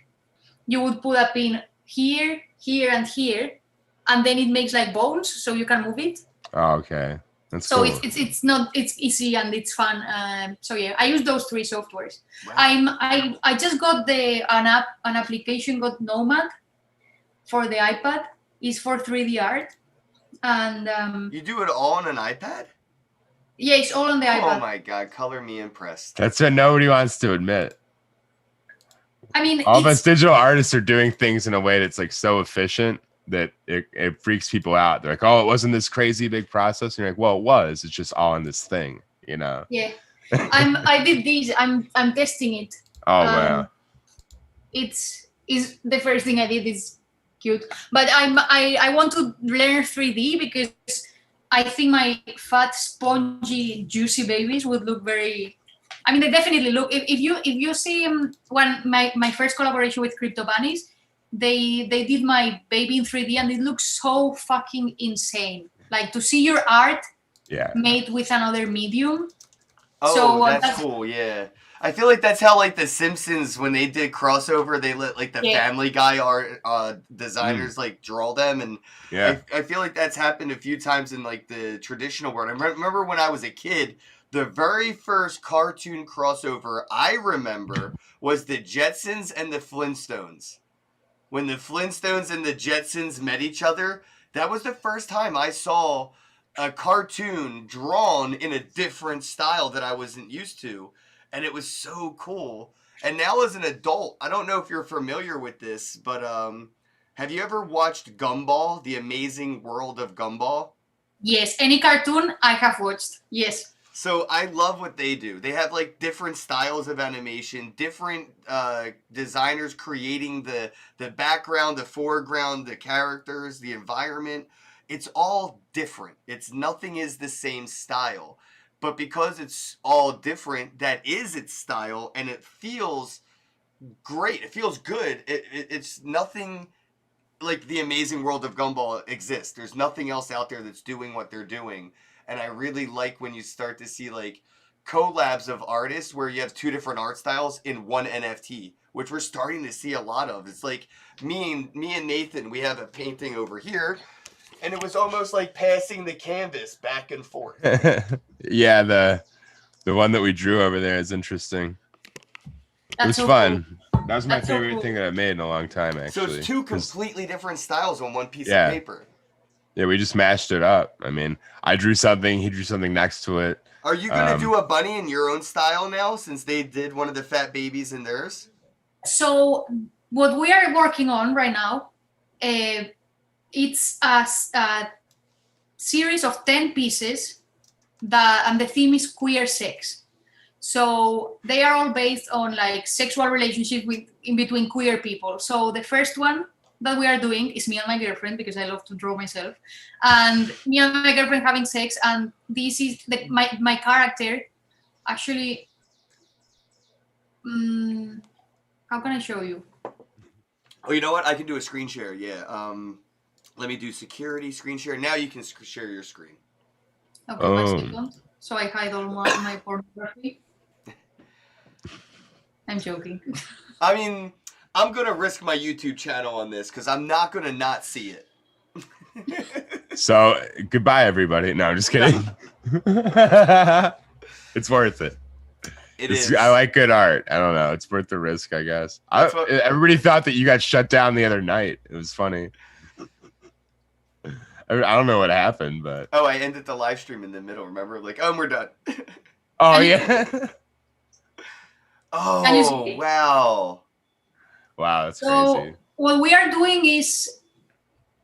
S4: you would put a pin here, here, and here, and then it makes like bones, so you can move it.
S3: Oh, okay. That's
S4: So
S3: cool.
S4: it's easy and it's fun. So yeah, I use those 3 softwares.
S2: Wow.
S4: I just got an application called Nomad for the iPad. It's for 3D art, and
S2: You do it all on an iPad?
S4: yeah, it's all on the iPad.
S2: Oh my god, color me impressed.
S3: That's what nobody wants to admit.
S4: I mean,
S3: All of us digital artists are doing things in a way that's like so efficient that it freaks people out. They're like, oh, it wasn't this crazy big process. And you're like, well, it was. It's just all in this thing,
S4: Yeah, I did this. I'm testing it.
S3: Oh, wow.
S4: Is the first thing I did is cute, but I want to learn 3D because I think my fat, spongy, juicy babies would look very. I mean, they definitely look. If you see when my first collaboration with Crypto Bunnies, they did my baby in 3D and it looks so fucking insane. Like to see your art made with another medium.
S2: Oh,
S4: So,
S2: that's cool. Yeah, I feel like that's how like the Simpsons, when they did crossover, they let like the Family Guy art designers like draw them, and I feel like that's happened a few times in like the traditional world. I remember when I was a kid, the very first cartoon crossover I remember was the Jetsons and the Flintstones. When the Flintstones and the Jetsons met each other, that was the first time I saw a cartoon drawn in a different style that I wasn't used to. And it was so cool. And now as an adult, I don't know if you're familiar with this, but have you ever watched Gumball, The Amazing World of Gumball?
S4: Yes, any cartoon I have watched. Yes.
S2: So I love what they do. They have like different styles of animation, different designers creating the background, the foreground, the characters, the environment. It's all different. Nothing is the same style. But because it's all different, that is its style, and it feels great. It feels good. It's nothing like The Amazing World of Gumball exists. There's nothing else out there that's doing what they're doing. And I really like when you start to see like collabs of artists where you have 2 different art styles in one NFT, which we're starting to see a lot of. It's like me and Nathan, we have a painting over here, and it was almost like passing the canvas back and forth.
S3: Yeah, the one that we drew over there is interesting. It was
S4: so
S3: fun.
S4: Cool.
S3: That was my
S4: That's so
S3: favorite
S4: cool.
S3: thing that I've made in a long time, actually.
S2: So it's 2 completely different styles on one piece of paper.
S3: Yeah, we just mashed it up. I mean, I drew something, he drew something next to it.
S2: Are you going to do a bunny in your own style now, since they did one of the fat babies in theirs?
S4: So what we are working on right now, it's a series of 10 pieces and the theme is queer sex. So they are all based on like sexual relationships in between queer people. So the first one that we are doing is me and my girlfriend, because I love to draw myself, and me and my girlfriend having sex. And this is my character. Actually, how can I show you?
S2: Oh, you know what? I can do a screen share. Yeah. Let me do security screen share. Now you can share your screen.
S4: Okay, one second. So I hide all my pornography. I'm joking.
S2: I mean, I'm going to risk my YouTube channel on this because I'm not going to not see it.
S3: So, goodbye, everybody. No, I'm just kidding. It's worth it.
S2: It is.
S3: I like good art. I don't know. It's worth the risk, I guess. Everybody thought that you got shut down the other night. It was funny. I don't know what happened, but...
S2: Oh, I ended the live stream in the middle, remember? Like, oh, we're done.
S3: Oh, yeah.
S2: Oh, wow.
S3: Wow, that's
S4: so
S3: crazy.
S4: What we are doing is,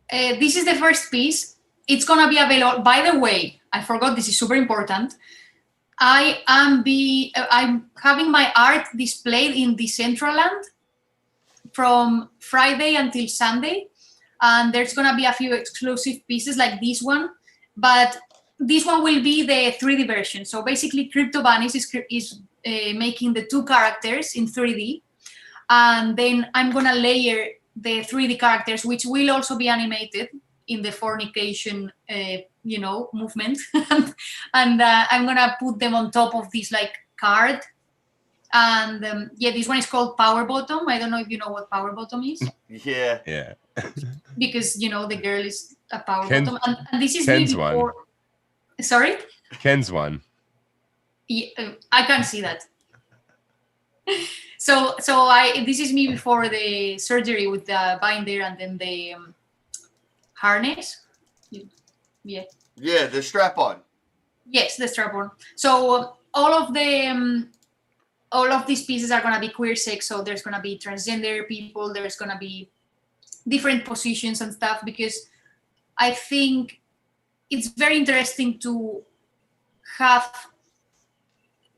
S4: this is the first piece. It's going to be available. By the way, I forgot, this is super important. I'm having my art displayed in Decentraland from Friday until Sunday, and there's gonna be a few exclusive pieces like this one, but this one will be the 3D version. So basically, Crypto Bunnies is making the 2 characters in 3D, and then I'm gonna layer the 3D characters, which will also be animated in the fornication, movement, and I'm gonna put them on top of this like card. And this one is called Power Bottom. I don't know if you know what Power Bottom is.
S2: Yeah.
S4: Because the girl is a power
S3: Ken-
S4: bottom, and this is
S3: Ken's
S4: me before.
S3: one.
S4: Sorry,
S3: Ken's one.
S4: yeah, I can't see that. So this is me before the surgery with the binder and then the harness. Yeah.
S2: Yeah, the strap on.
S4: Yes, the strap on. So all of these pieces are gonna be queer sex. So there's gonna be transgender people. There's gonna be different positions and stuff, because I think it's very interesting to have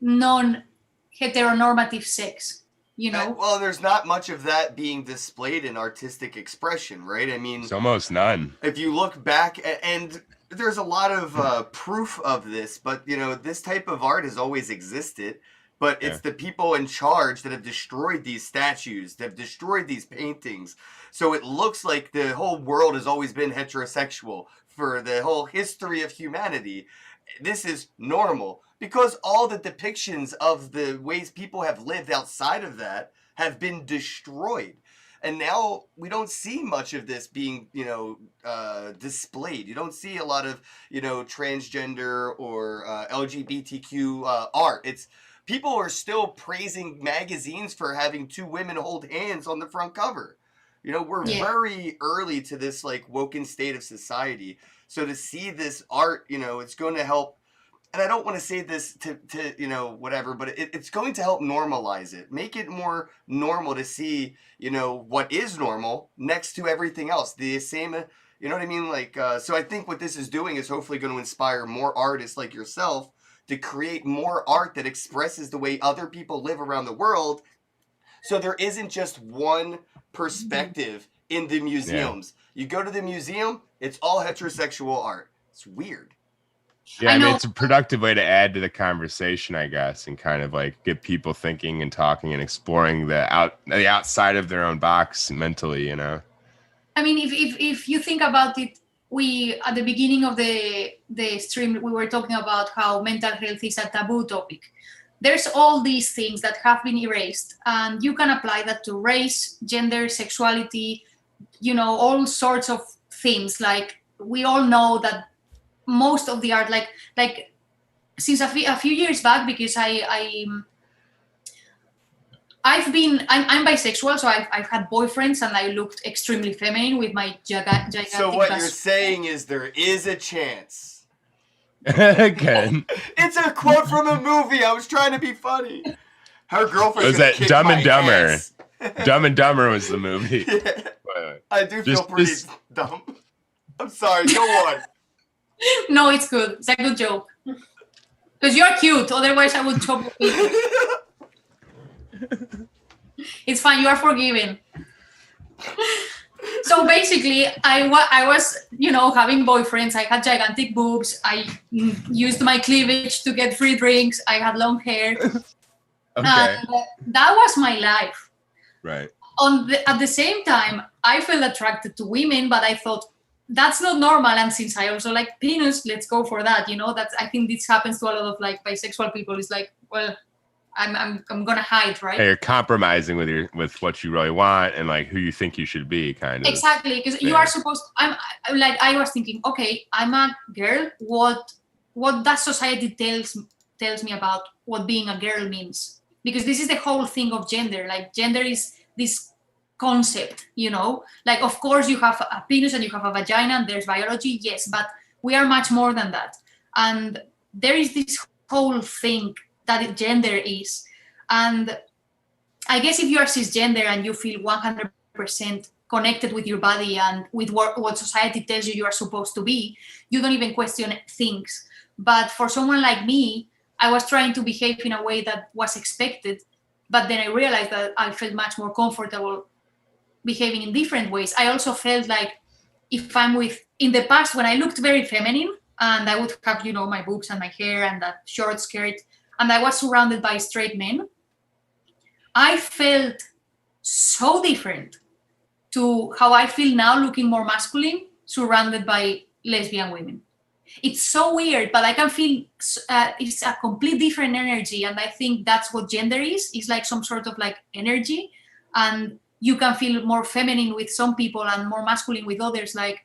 S4: non-heteronormative sex,
S2: Well, there's not much of that being displayed in artistic expression, right? I mean,
S3: It's almost none.
S2: if you look back, and there's a lot of proof of this, but this type of art has always existed. But it's the people in charge that have destroyed these statues, that have destroyed these paintings. So it looks like the whole world has always been heterosexual for the whole history of humanity. This is normal because all the depictions of the ways people have lived outside of that have been destroyed. And now we don't see much of this being, displayed. You don't see a lot of, transgender or LGBTQ art. People are still praising magazines for having 2 women hold hands on the front cover. We're very early to this like woken state of society. So to see this art, it's going to help. And I don't want to say this to whatever, but it's going to help normalize it. Make it more normal to see, what is normal next to everything else. The same, you know what I mean? Like, so I think what this is doing is hopefully going to inspire more artists like yourself to create more art that expresses the way other people live around the world. So there isn't just one perspective in the museums. You go to the museum, it's all heterosexual art. It's weird.
S3: Yeah, I mean, it's a productive way to add to the conversation, I guess, and kind of like get people thinking and talking and exploring the outside of their own box mentally, I
S4: mean, if you think about it, we at the beginning of the stream we were talking about how mental health is a taboo topic. There's all these things that have been erased, and you can apply that to race, gender, sexuality, all sorts of things. Like we all know that most of the art, like since a few years back, because I'm bisexual, so I've had boyfriends and I looked extremely feminine with my gigantic.
S2: So what you're saying is there is a chance.
S3: Ken.
S2: It's a quote from a movie. I was trying to be funny. Her girlfriend
S3: was that Dumb and Dumber?
S2: Ass.
S3: Dumb and Dumber was the movie.
S2: Yeah. I do feel pretty dumb. I'm sorry. Go on.
S4: No, it's good. It's a good joke. Because you're cute. Otherwise, I would chop your feet. It's fine. You are forgiven. So basically, I was, having boyfriends. I had gigantic boobs. I used my cleavage to get free drinks. I had long hair.
S3: Okay.
S4: And that was my life.
S3: Right.
S4: At the same time, I felt attracted to women, but I thought that's not normal. And since I also like penis, let's go for that. I think this happens to a lot of like bisexual people. It's like, well, I'm gonna hide, right?
S3: Hey, you're compromising with what you really want and like who you think you should be, kind of.
S4: Exactly, because you are supposed. I was thinking, okay, I'm a girl. What does society tells me about what being a girl means? Because this is the whole thing of gender. Like gender is this concept, Like of course you have a penis and you have a vagina and there's biology, yes, but we are much more than that. And there is this whole thing that gender is. And I guess if you are cisgender and you feel 100% connected with your body and with what society tells you are supposed to be, you don't even question things. But for someone like me, I was trying to behave in a way that was expected, but then I realized that I felt much more comfortable behaving in different ways. I also felt like if I'm in the past when I looked very feminine and I would have, my boobs and my hair and that short skirt, and I was surrounded by straight men, I felt so different to how I feel now looking more masculine, surrounded by lesbian women. It's so weird, but I can feel it's a complete different energy. And I think that's what gender is. It's like some sort of like energy. And you can feel more feminine with some people and more masculine with others. And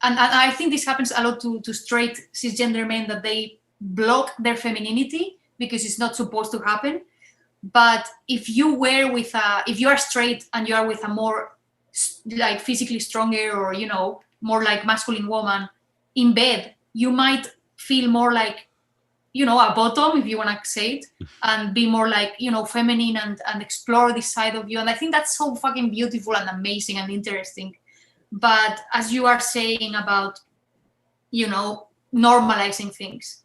S4: I think this happens a lot to straight cisgender men, that they block their femininity because it's not supposed to happen. But if you are straight and you are with a more like physically stronger or, more like masculine woman in bed, you might feel more like, a bottom, if you want to say it, and be more like, feminine and explore this side of you. And I think that's so fucking beautiful and amazing and interesting. But as you are saying about, normalizing things,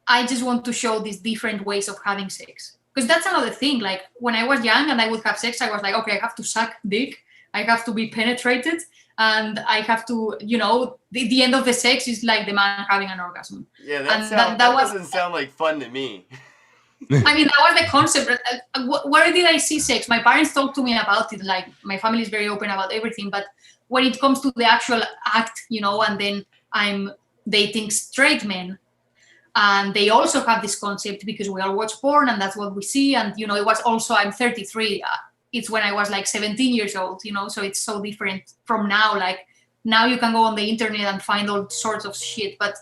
S4: I just want to show these different ways of having sex. Because that's another thing. Like when I was young and I would have sex, I was like, okay, I have to suck dick. I have to be penetrated. And I have to, the end of the sex is like the man having an orgasm.
S2: Yeah, that doesn't sound like fun to me.
S4: I mean, that was the concept. Where did I see sex? My parents talked to me about it. Like my family is very open about everything. But when it comes to the actual act, and then I'm dating straight men, and they also have this concept because we all watch porn and that's what we see. And, it was also, I'm 33. It's when I was like 17 years old, so it's so different from now. Like now you can go on the internet and find all sorts of shit. But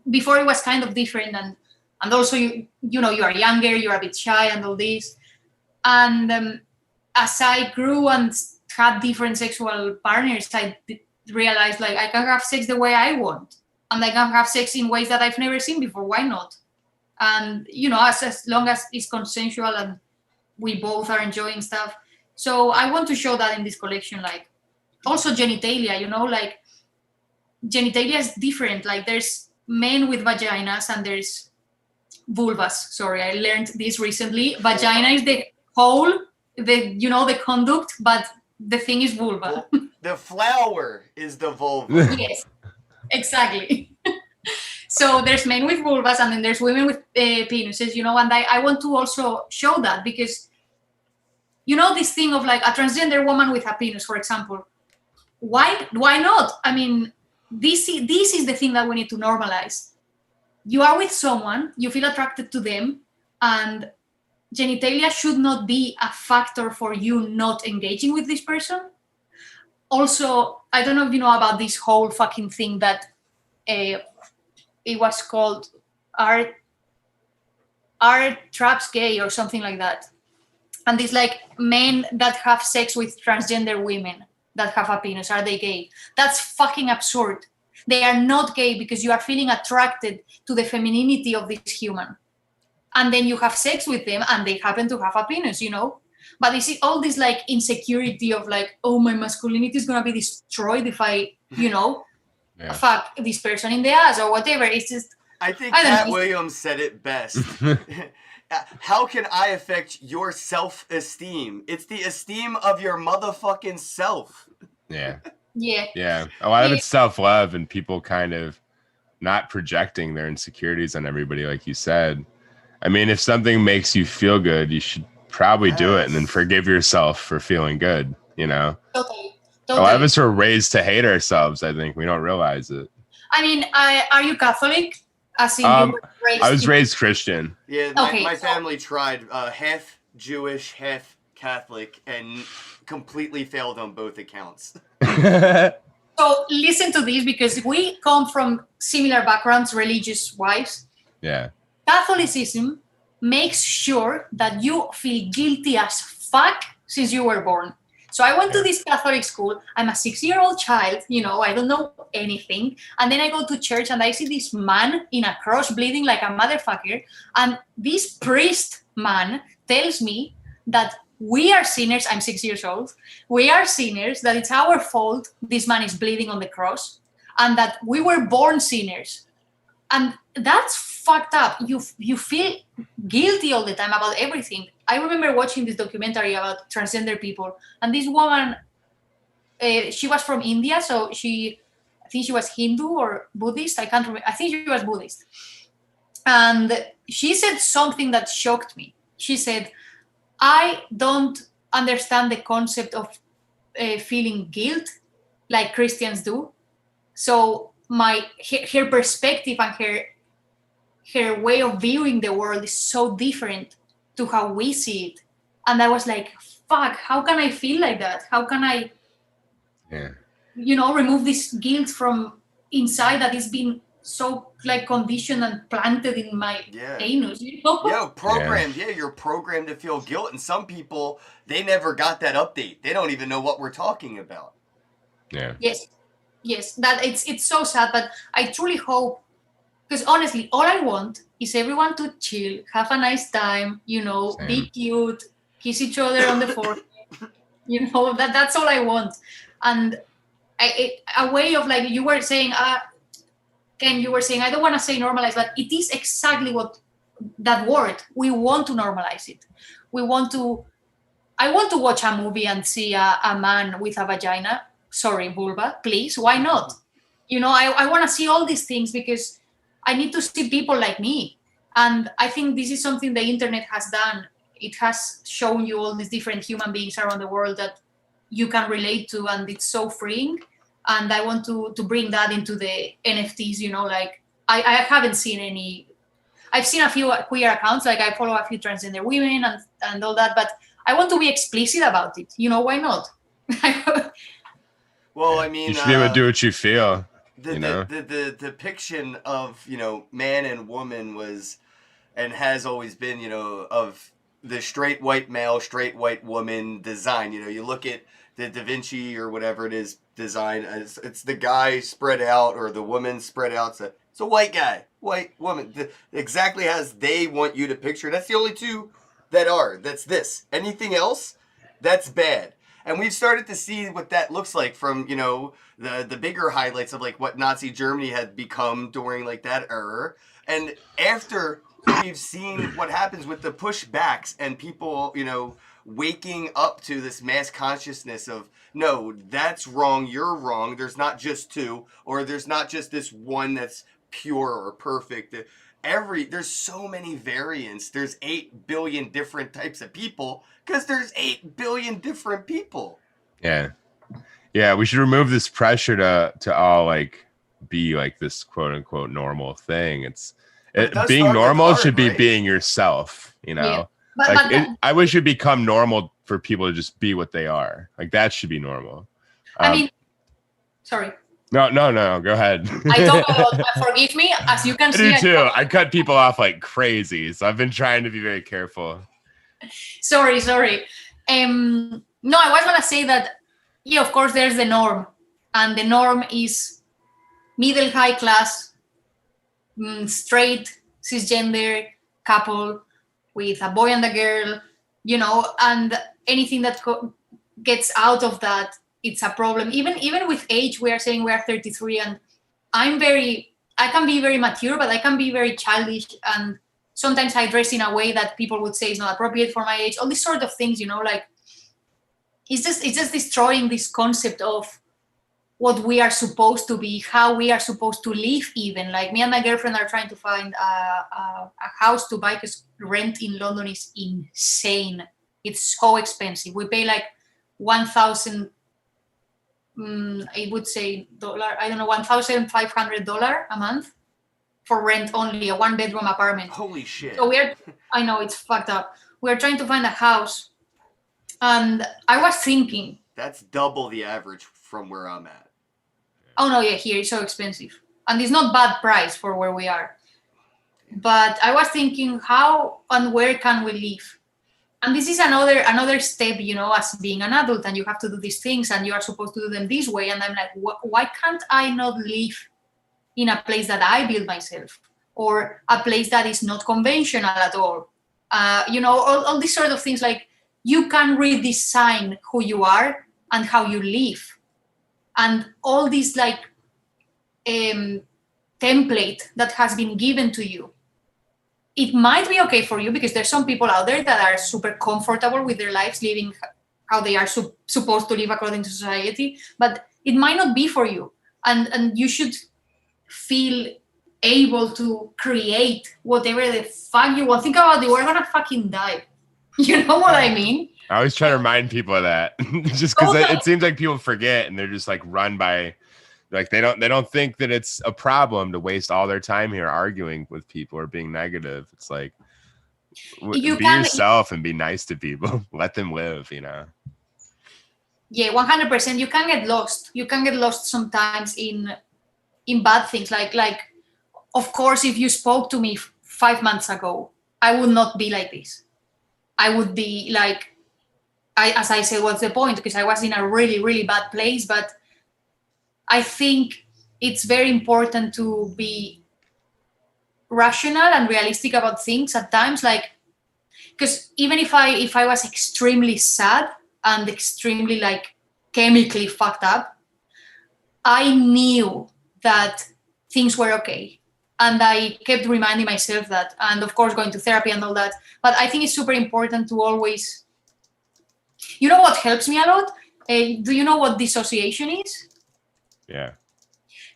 S4: before it was kind of different. And also, you are younger, you're a bit shy and all this. And as I grew and had different sexual partners, I realized like I can have sex the way I want. And I can have sex in ways that I've never seen before. Why not? And, as long as it's consensual and we both are enjoying stuff. So I want to show that in this collection. Like also genitalia, like genitalia is different. Like there's men with vaginas and there's vulvas. Sorry, I learned this recently. Vagina is the hole, the conduct, but the thing is vulva.
S2: The flower is the vulva.
S4: Yes. Exactly. So there's men with vulvas and then there's women with penises, and I want to also show that because, this thing of like a transgender woman with a penis, for example, why not? I mean, this is the thing that we need to normalize. You are with someone, you feel attracted to them, and genitalia should not be a factor for you not engaging with this person. Also, I don't know if you know about this whole fucking thing that it was called Art Traps Gay or something like that. And it's like men that have sex with transgender women that have a penis. Are they gay? That's fucking absurd. They are not gay because you are feeling attracted to the femininity of this human. And then you have sex with them and they happen to have a penis, But you see all this like insecurity of like, oh, my masculinity is going to be destroyed if I, fuck this person in the ass or whatever. It's just.
S2: I think Cat Williams said it best. How can I affect your self-esteem? It's the esteem of your motherfucking self.
S3: Yeah.
S4: Yeah.
S3: Yeah. A lot of it's self-love and people kind of not projecting their insecurities on everybody, like you said. I mean, if something makes you feel good, you should probably do it and then forgive yourself for feeling good,
S4: Totally.
S3: A lot of us are raised to hate ourselves, I think. We don't realize it.
S4: I mean, are you Catholic? As in you were raised
S3: I was raised Christian.
S2: Yeah, my family tried half Jewish, half Catholic, and completely failed on both accounts.
S4: So listen to this because we come from similar backgrounds, religious-wise.
S3: Yeah.
S4: Catholicism makes sure that you feel guilty as fuck since you were born. So I went to this Catholic school. I'm a 6-year-old child, I don't know anything. And then I go to church and I see this man in a cross bleeding like a motherfucker. And this priest man tells me that we are sinners. I'm 6 years old. We are sinners, that it's our fault this man is bleeding on the cross, and that we were born sinners. And that's fucked up. You feel guilty all the time about everything. I remember watching this documentary about transgender people, and this woman, she was from India, so I think she was Hindu or Buddhist. I can't remember. I think she was Buddhist. And she said something that shocked me. She said, I don't understand the concept of feeling guilt like Christians do. So her perspective and her way of viewing the world is so different to how we see it. And I was like, fuck, how can I feel like that? How can I, remove this guilt from inside that is being so like conditioned and planted in my anus,
S2: programmed. Yeah, you're programmed to feel guilt. And some people, they never got that update. They don't even know what we're talking about.
S3: Yeah.
S4: Yes, that it's so sad, but I truly hope, because honestly, all I want is everyone to chill, have a nice time, be cute, kiss each other on the forehead, that's all I want. And a way of, like you were saying, Ken, you were saying, I don't want to say normalize, but it is exactly what that word, we want to normalize it. I want to watch a movie and see a man with a vagina. Sorry, vulva, please. Why not? I want to see all these things because I need to see people like me. And I think this is something the internet has done. It has shown you all these different human beings around the world that you can relate to, and it's so freeing. And I want to bring that into the NFTs, like I haven't seen any. I've seen a few queer accounts, like I follow a few transgender women and all that, but I want to be explicit about it. Why not?
S2: Well, I mean,
S3: you should be able to do what you feel.
S2: The depiction of man and woman was and has always been of the straight white male, straight white woman design. You look at the Da Vinci or whatever it is design. It's the guy spread out or the woman spread out. It's a white guy, white woman, exactly as they want you to picture. That's the only two that are. That's this. Anything else, that's bad. And we've started to see what that looks like from, the bigger highlights of like what Nazi Germany had become during like that era. And after we've seen what happens with the pushbacks and people, waking up to this mass consciousness of, no, that's wrong, you're wrong. There's not just two, or there's not just this one that's pure or perfect. There's so many variants. There's 8 billion different types of people because there's 8 billion different people.
S3: Yeah. We should remove this pressure to all like be like this quote unquote normal thing. Being normal should be being yourself,
S4: Yeah.
S3: I wish it'd become normal for people to just be what they are. Like that should be normal.
S4: Sorry.
S3: No, go ahead.
S4: I talk a lot. Forgive me, as you can see.
S3: I do too. I cut people off like crazy, so I've been trying to be very careful.
S4: Sorry. No, I was gonna say that. Yeah, of course, there's the norm, and the norm is middle high class, straight cisgender couple with a boy and a girl, and anything that gets out of that, it's a problem. Even with age, we are saying we are 33, and I can be very mature, but I can be very childish, and sometimes I dress in a way that people would say is not appropriate for my age. All these sort of things, like it's just destroying this concept of what we are supposed to be, how we are supposed to live. Even like me and my girlfriend are trying to find a house to buy because rent in London is insane. It's so expensive. We pay like 1,000. I would say $1,500 a month for rent only, a 1-bedroom apartment.
S2: Holy shit.
S4: So I know it's fucked up. We're trying to find a house, and I was thinking.
S2: That's double the average from where I'm at.
S4: Oh no, yeah, here it's so expensive. And it's not bad price for where we are. But I was thinking, how and where can we live? And this is another step, as being an adult, and you have to do these things and you are supposed to do them this way. And I'm like, why can't I not live in a place that I build myself, or a place that is not conventional at all? All these sort of things, like you can redesign who you are and how you live. And all these like template that has been given to you. It might be okay for you because there's some people out there that are super comfortable with their lives living how they are supposed to live according to society, but it might not be for you. And you should feel able to create whatever the fuck you want. Think about it, we're gonna fucking die. You know what I mean?
S3: I always try to remind people of that, just because it seems like people forget and they're just like run by, like they don't think that it's a problem to waste all their time here arguing with people or being negative. It's like be yourself and be nice to people. Let them live, you know.
S4: Yeah, 100%. You can get lost. You can get lost sometimes in bad things. Like, of course, if you spoke to me 5 months ago, I would not be like this. I would be like, as I said, what's the point? Because I was in a really, really bad place. But I think it's very important to be rational and realistic about things at times. Like, because even if I was extremely sad and extremely like chemically fucked up, I knew that things were okay. And I kept reminding myself that, and of course going to therapy and all that. But I think it's super important to always, you know what helps me a lot? Do you know what dissociation is?
S3: Yeah.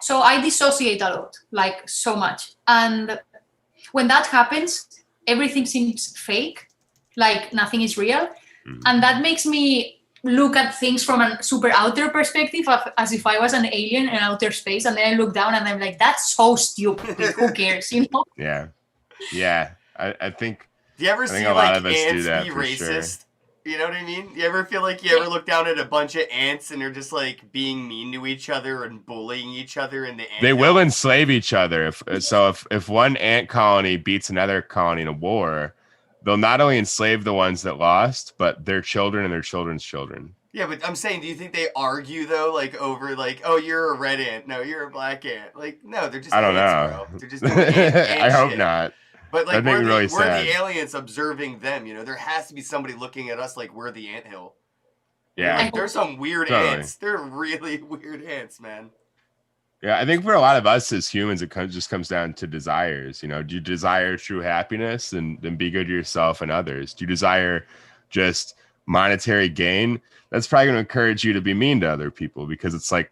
S4: So I dissociate a lot, like so much. And when that happens, everything seems fake, like nothing is real. Mm-hmm. And that makes me look at things from a super outer perspective, as if I was an alien in outer space. And then I look down and I'm like, that's so stupid. Who cares, you know?
S3: Yeah. Yeah. I think.
S2: Do you ever see like ants be racist? Sure. You know what I mean? You ever feel like you ever look down at a bunch of ants and they're just like being mean to each other and bullying each other in the ant
S3: They will enslave each other. If one ant colony beats another colony in a war, they'll not only enslave the ones that lost, but their children and their children's children.
S2: Yeah, but I'm saying, do you think they argue though, like over like, oh, you're a red ant, no, you're a black ant? Like, no, they're just
S3: I don't
S2: ants,
S3: know.
S2: Bro. They're just doing ant
S3: I hope
S2: shit.
S3: not.
S2: But like we're
S3: the
S2: aliens observing them, you know. There has to be somebody looking at us like we're the anthill.
S3: Yeah.
S2: Like, there's some weird ants. They're really weird ants, man.
S3: Yeah, I think for a lot of us as humans, it just comes down to desires. You know, do you desire true happiness and then be good to yourself and others? Do you desire just monetary gain? That's probably going to encourage you to be mean to other people because it's like,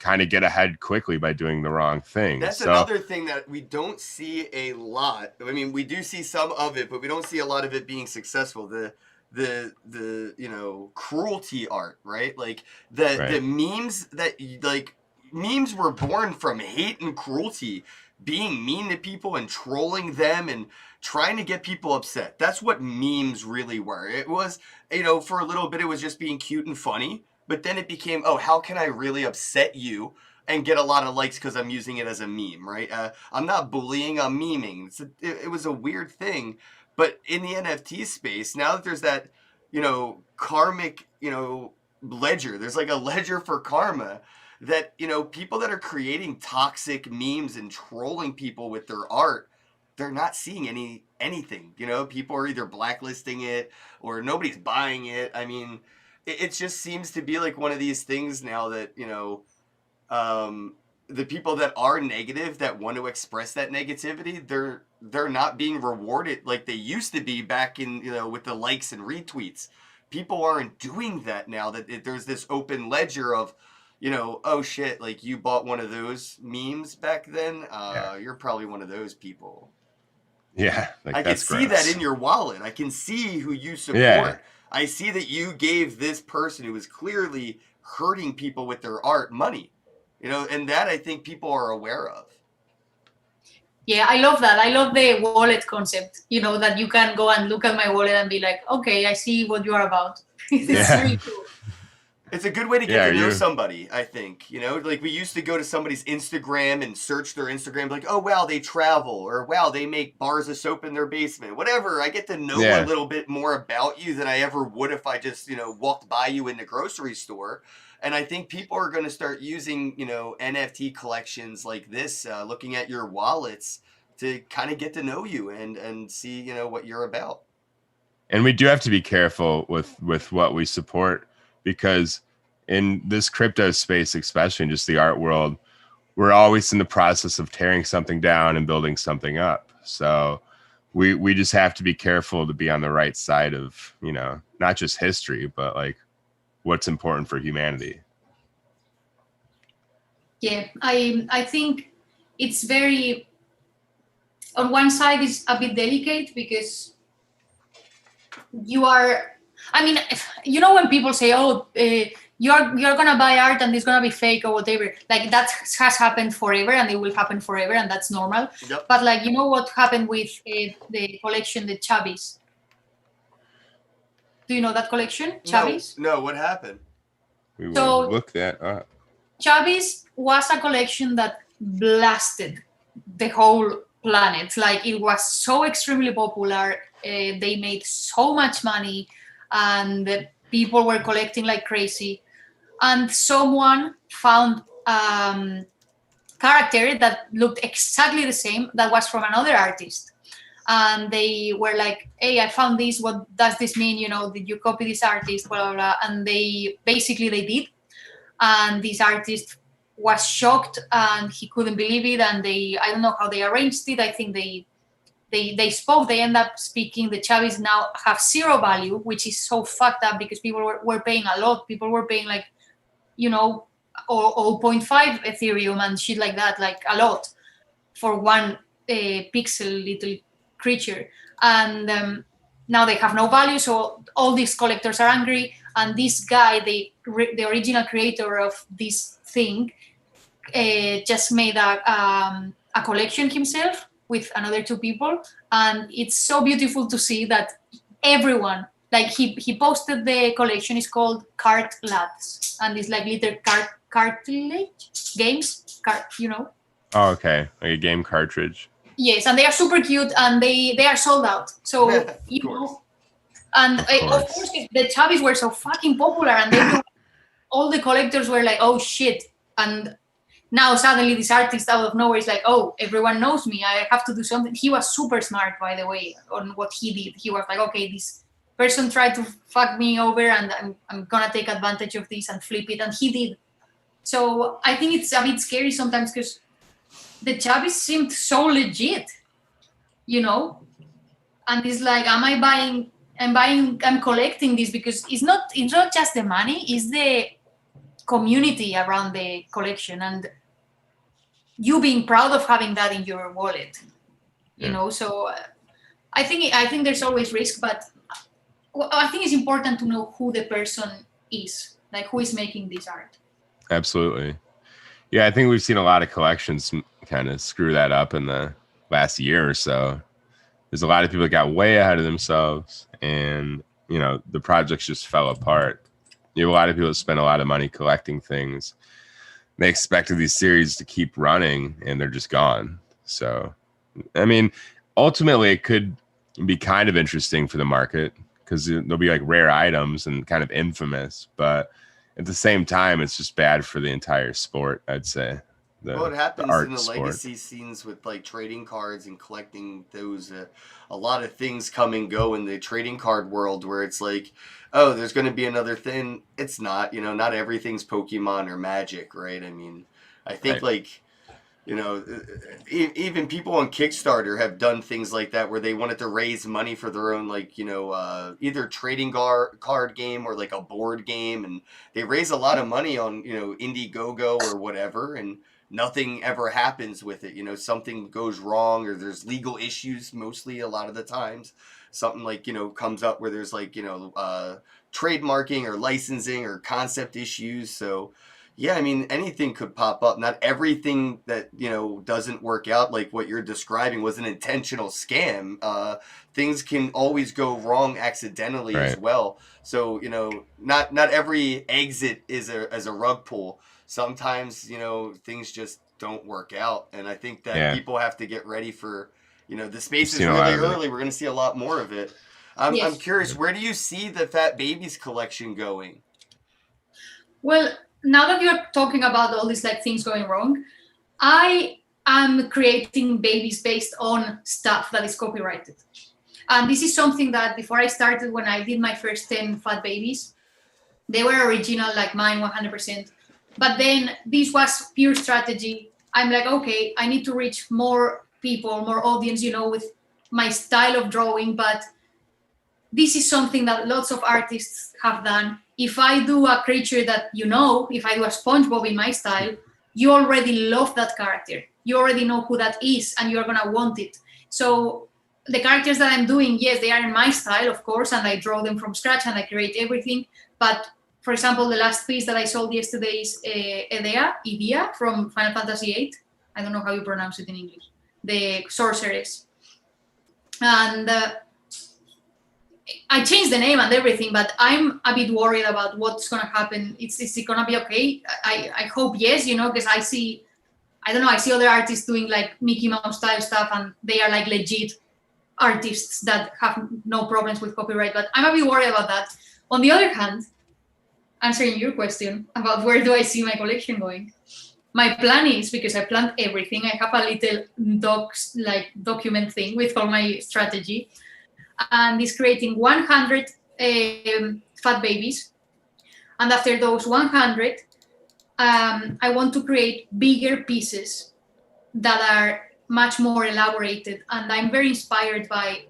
S3: kind of get ahead quickly by doing the wrong thing.
S2: That's another thing that we don't see a lot. I mean, we do see some of it, but we don't see a lot of it being successful. The you know, cruelty art, right? Like the memes that like memes were born from hate and cruelty, being mean to people and trolling them and trying to get people upset. That's what memes really were. It was, you know, for a little bit it was just being cute and funny. But then it became, oh, how can I really upset you and get a lot of likes because I'm using it as a meme, right? I'm not bullying, I'm memeing. It was a weird thing. But in the NFT space, now that there's that, you know, karmic, you know, ledger, there's like a ledger for karma that, you know, people that are creating toxic memes and trolling people with their art, they're not seeing anything. You know, people are either blacklisting it or nobody's buying it. I mean, it just seems to be like one of these things now that, you know, the people that are negative, that want to express that negativity, they're not being rewarded like they used to be back in, you know, with the likes and retweets. People aren't doing that now that there's this open ledger of, you know, oh shit, like you bought one of those memes back then. You're probably one of those people.
S3: Yeah. Like,
S2: I can see that in your wallet. I can see who you support.
S3: Yeah.
S2: I see that you gave this person who was clearly hurting people with their art money, you know, and that I think people are aware of.
S4: Yeah, I love that. I love the wallet concept, you know, that you can go and look at my wallet and be like, okay, I see what you are about. It's really cool.
S2: It's a good way to get to know somebody, I think. You know, like we used to go to somebody's Instagram and search their Instagram, like, oh, wow, they travel, or wow, they make bars of soap in their basement. Whatever. I get to know a little bit more about you than I ever would if I just, you know, walked by you in the grocery store. And I think people are going to start using, you know, NFT collections like this, looking at your wallets to kind of get to know you and see, you know, what you're about.
S3: And we do have to be careful with what we support, because in this crypto space, especially in just the art world, we're always in the process of tearing something down and building something up. So we just have to be careful to be on the right side of, you know, not just history, but like what's important for humanity.
S4: Yeah, I think it's very, on one side it's a bit delicate because you are, I mean, you know, when people say, oh, you're gonna buy art and it's gonna be fake or whatever, like that has happened forever and it will happen forever and that's normal.
S2: Yep.
S4: But like, you know what happened with the collection, the Chavis? Do you know that collection, Chavis?
S2: No, what happened?
S3: We will
S4: So-
S3: look that up.
S4: Chavis was a collection that blasted the whole planet. Like, it was so extremely popular. They made so much money and people were collecting like crazy. And someone found character that looked exactly the same that was from another artist. And they were like, hey, I found this. What does this mean? You know, did you copy this artist? Blah, blah, blah. And they did. And this artist was shocked and he couldn't believe it. And I don't know how they arranged it. I think they spoke, they end up speaking. The Chavis now have zero value, which is so fucked up because people were paying a lot. People were paying like, you know, or 0.5 Ethereum and shit like that, like a lot for one pixel little creature. And now they have no value. So all these collectors are angry. And this guy, the original creator of this thing, just made a collection himself with another two people. And it's so beautiful to see that everyone, like he posted the collection, is called Cart Lads. And it's like little cartilage games, you know.
S3: Oh, okay. Like a game cartridge.
S4: Yes, and they are super cute and they are sold out. So, you know. And of course, the Chavis were so fucking popular, and all the collectors were like, "Oh shit!" And now suddenly this artist out of nowhere is like, "Oh, everyone knows me. I have to do something." He was super smart, by the way, on what he did. He was like, "Okay, this person tried to fuck me over, and I'm gonna take advantage of this and flip it," and he did. So I think it's a bit scary sometimes because the Chavis seemed so legit, you know, and it's like, I'm collecting this because it's not just the money, it's the community around the collection and you being proud of having that in your wallet, you know. So I think there's always risk, but I think it's important to know who the person is, like who is making this art.
S3: Absolutely. Yeah, I think we've seen a lot of collections kind of screw that up in the last year or so. There's a lot of people that got way ahead of themselves and, you know, the projects just fell apart. You have a lot of people that spend a lot of money collecting things. They expected these series to keep running and they're just gone. So, I mean, ultimately it could be kind of interesting for the market because there'll be like rare items and kind of infamous, but at the same time, it's just bad for the entire sport, I'd say.
S2: Well, it happens in the legacy scenes with like trading cards and collecting those. A lot of things come and go in the trading card world where it's like, oh, there's going to be another thing. It's not, you know, not everything's Pokemon or Magic, right? I mean, I think like, you know, even people on Kickstarter have done things like that where they wanted to raise money for their own, like, you know, either trading card game or like a board game. And they raise a lot of money on, you know, Indiegogo or whatever. And nothing ever happens with it. You know, something goes wrong or there's legal issues mostly a lot of the times. Something like, you know, comes up where there's like, you know, trademarking or licensing or concept issues. So, yeah, I mean, anything could pop up. Not everything that, you know, doesn't work out like what you're describing was an intentional scam. Things can always go wrong accidentally as well. So, you know, not every exit is a rug pull. Sometimes, you know, things just don't work out. And I think that people have to get ready for, you know, the space is really early. We're going to see a lot more of it. I'm curious, where do you see the Fat Babies collection going?
S4: Well, now that you're talking about all these like things going wrong, I am creating babies based on stuff that is copyrighted. And this is something that before I started, when I did my first 10 Fat Babies, they were original, like mine 100%. But then this was pure strategy. I'm like, okay, I need to reach more people, more audience, with my style of drawing. But this is something that lots of artists have done. If I do a creature that if I do a SpongeBob in my style, you already love that character. You already know who that is, and you're gonna want it. So the characters that I'm doing, yes, they are in my style, of course, and I draw them from scratch and I create everything. But for example, the last piece that I sold yesterday is Idea from Final Fantasy VIII. I don't know how you pronounce it in English. The sorceress. And I changed the name and everything, but I'm a bit worried about what's going to happen. Is it going to be okay? I hope yes, because I see other artists doing like Mickey Mouse style stuff, and they are like legit artists that have no problems with copyright, but I'm a bit worried about that. On the other hand, answering your question about where do I see my collection going, my plan is, because I planned everything, I have a little document thing with all my strategy, and it's creating 100 fat babies. And after those 100, I want to create bigger pieces that are much more elaborated. And I'm very inspired by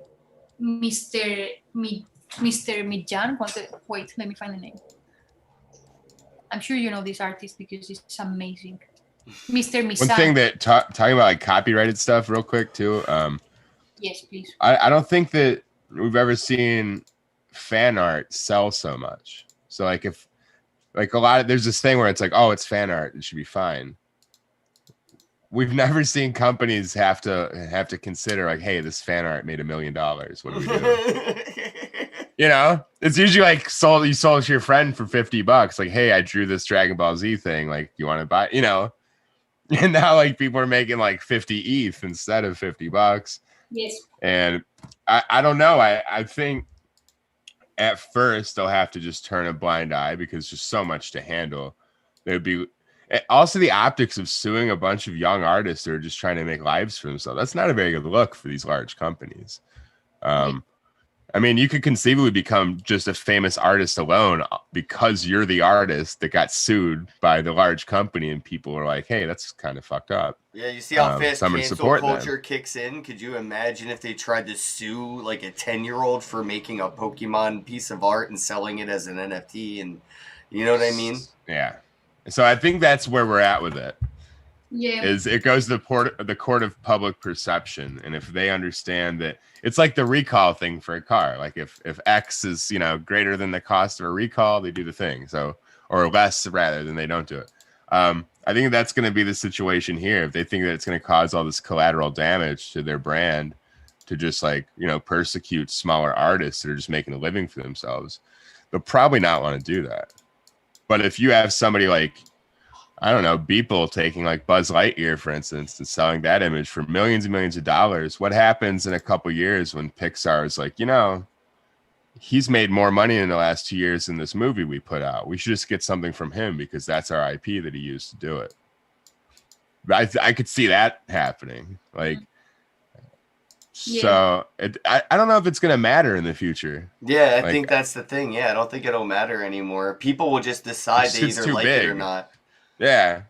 S4: Mr. Midjan. Wait, let me find the name. I'm sure you know this artist because it's amazing. Mr. Misan.
S3: One thing that talking about like copyrighted stuff real quick too.
S4: Yes, please.
S3: I don't think that we've ever seen fan art sell so much. So like if like there's this thing where it's like, oh, it's fan art, it should be fine. We've never seen companies have to consider like, hey, this fan art made $1 million. What do we do? It's usually like you sold to your friend for $50. Like, hey, I drew this Dragon Ball Z thing. Like, you want to buy? And now like people are making like 50 ETH instead of $50.
S4: Yes.
S3: And I don't know. I think at first they'll have to just turn a blind eye because there's so much to handle. There'd be also the optics of suing a bunch of young artists who are just trying to make lives for themselves. That's not a very good look for these large companies. I mean, you could conceivably become just a famous artist alone because you're the artist that got sued by the large company, and people are like, hey, that's kind of fucked up.
S2: Yeah, you see how fast cancel culture kicks in? Could you imagine if they tried to sue like a 10-year-old for making a Pokemon piece of art and selling it as an NFT? And you know what I mean?
S3: Yeah. So I think that's where we're at with it.
S4: Yeah.
S3: Is it goes to the court of public perception, and if they understand that it's like the recall thing for a car, like if X is greater than the cost of a recall, they do the thing, or less rather than they don't do it. I think that's going to be the situation here. If they think that it's going to cause all this collateral damage to their brand, to just persecute smaller artists that are just making a living for themselves, they'll probably not want to do that. But if you have somebody like, I don't know, Beeple taking like Buzz Lightyear, for instance, and selling that image for millions and millions of dollars, what happens in a couple years when Pixar is like, he's made more money in the last 2 years than this movie we put out. We should just get something from him because that's our IP that he used to do it. I could see that happening. Like,
S4: yeah.
S3: So I don't know if it's going to matter in the future.
S2: Yeah, I think that's the thing. Yeah, I don't think it'll matter anymore. People will just decide they either like it or not.
S3: Yeah.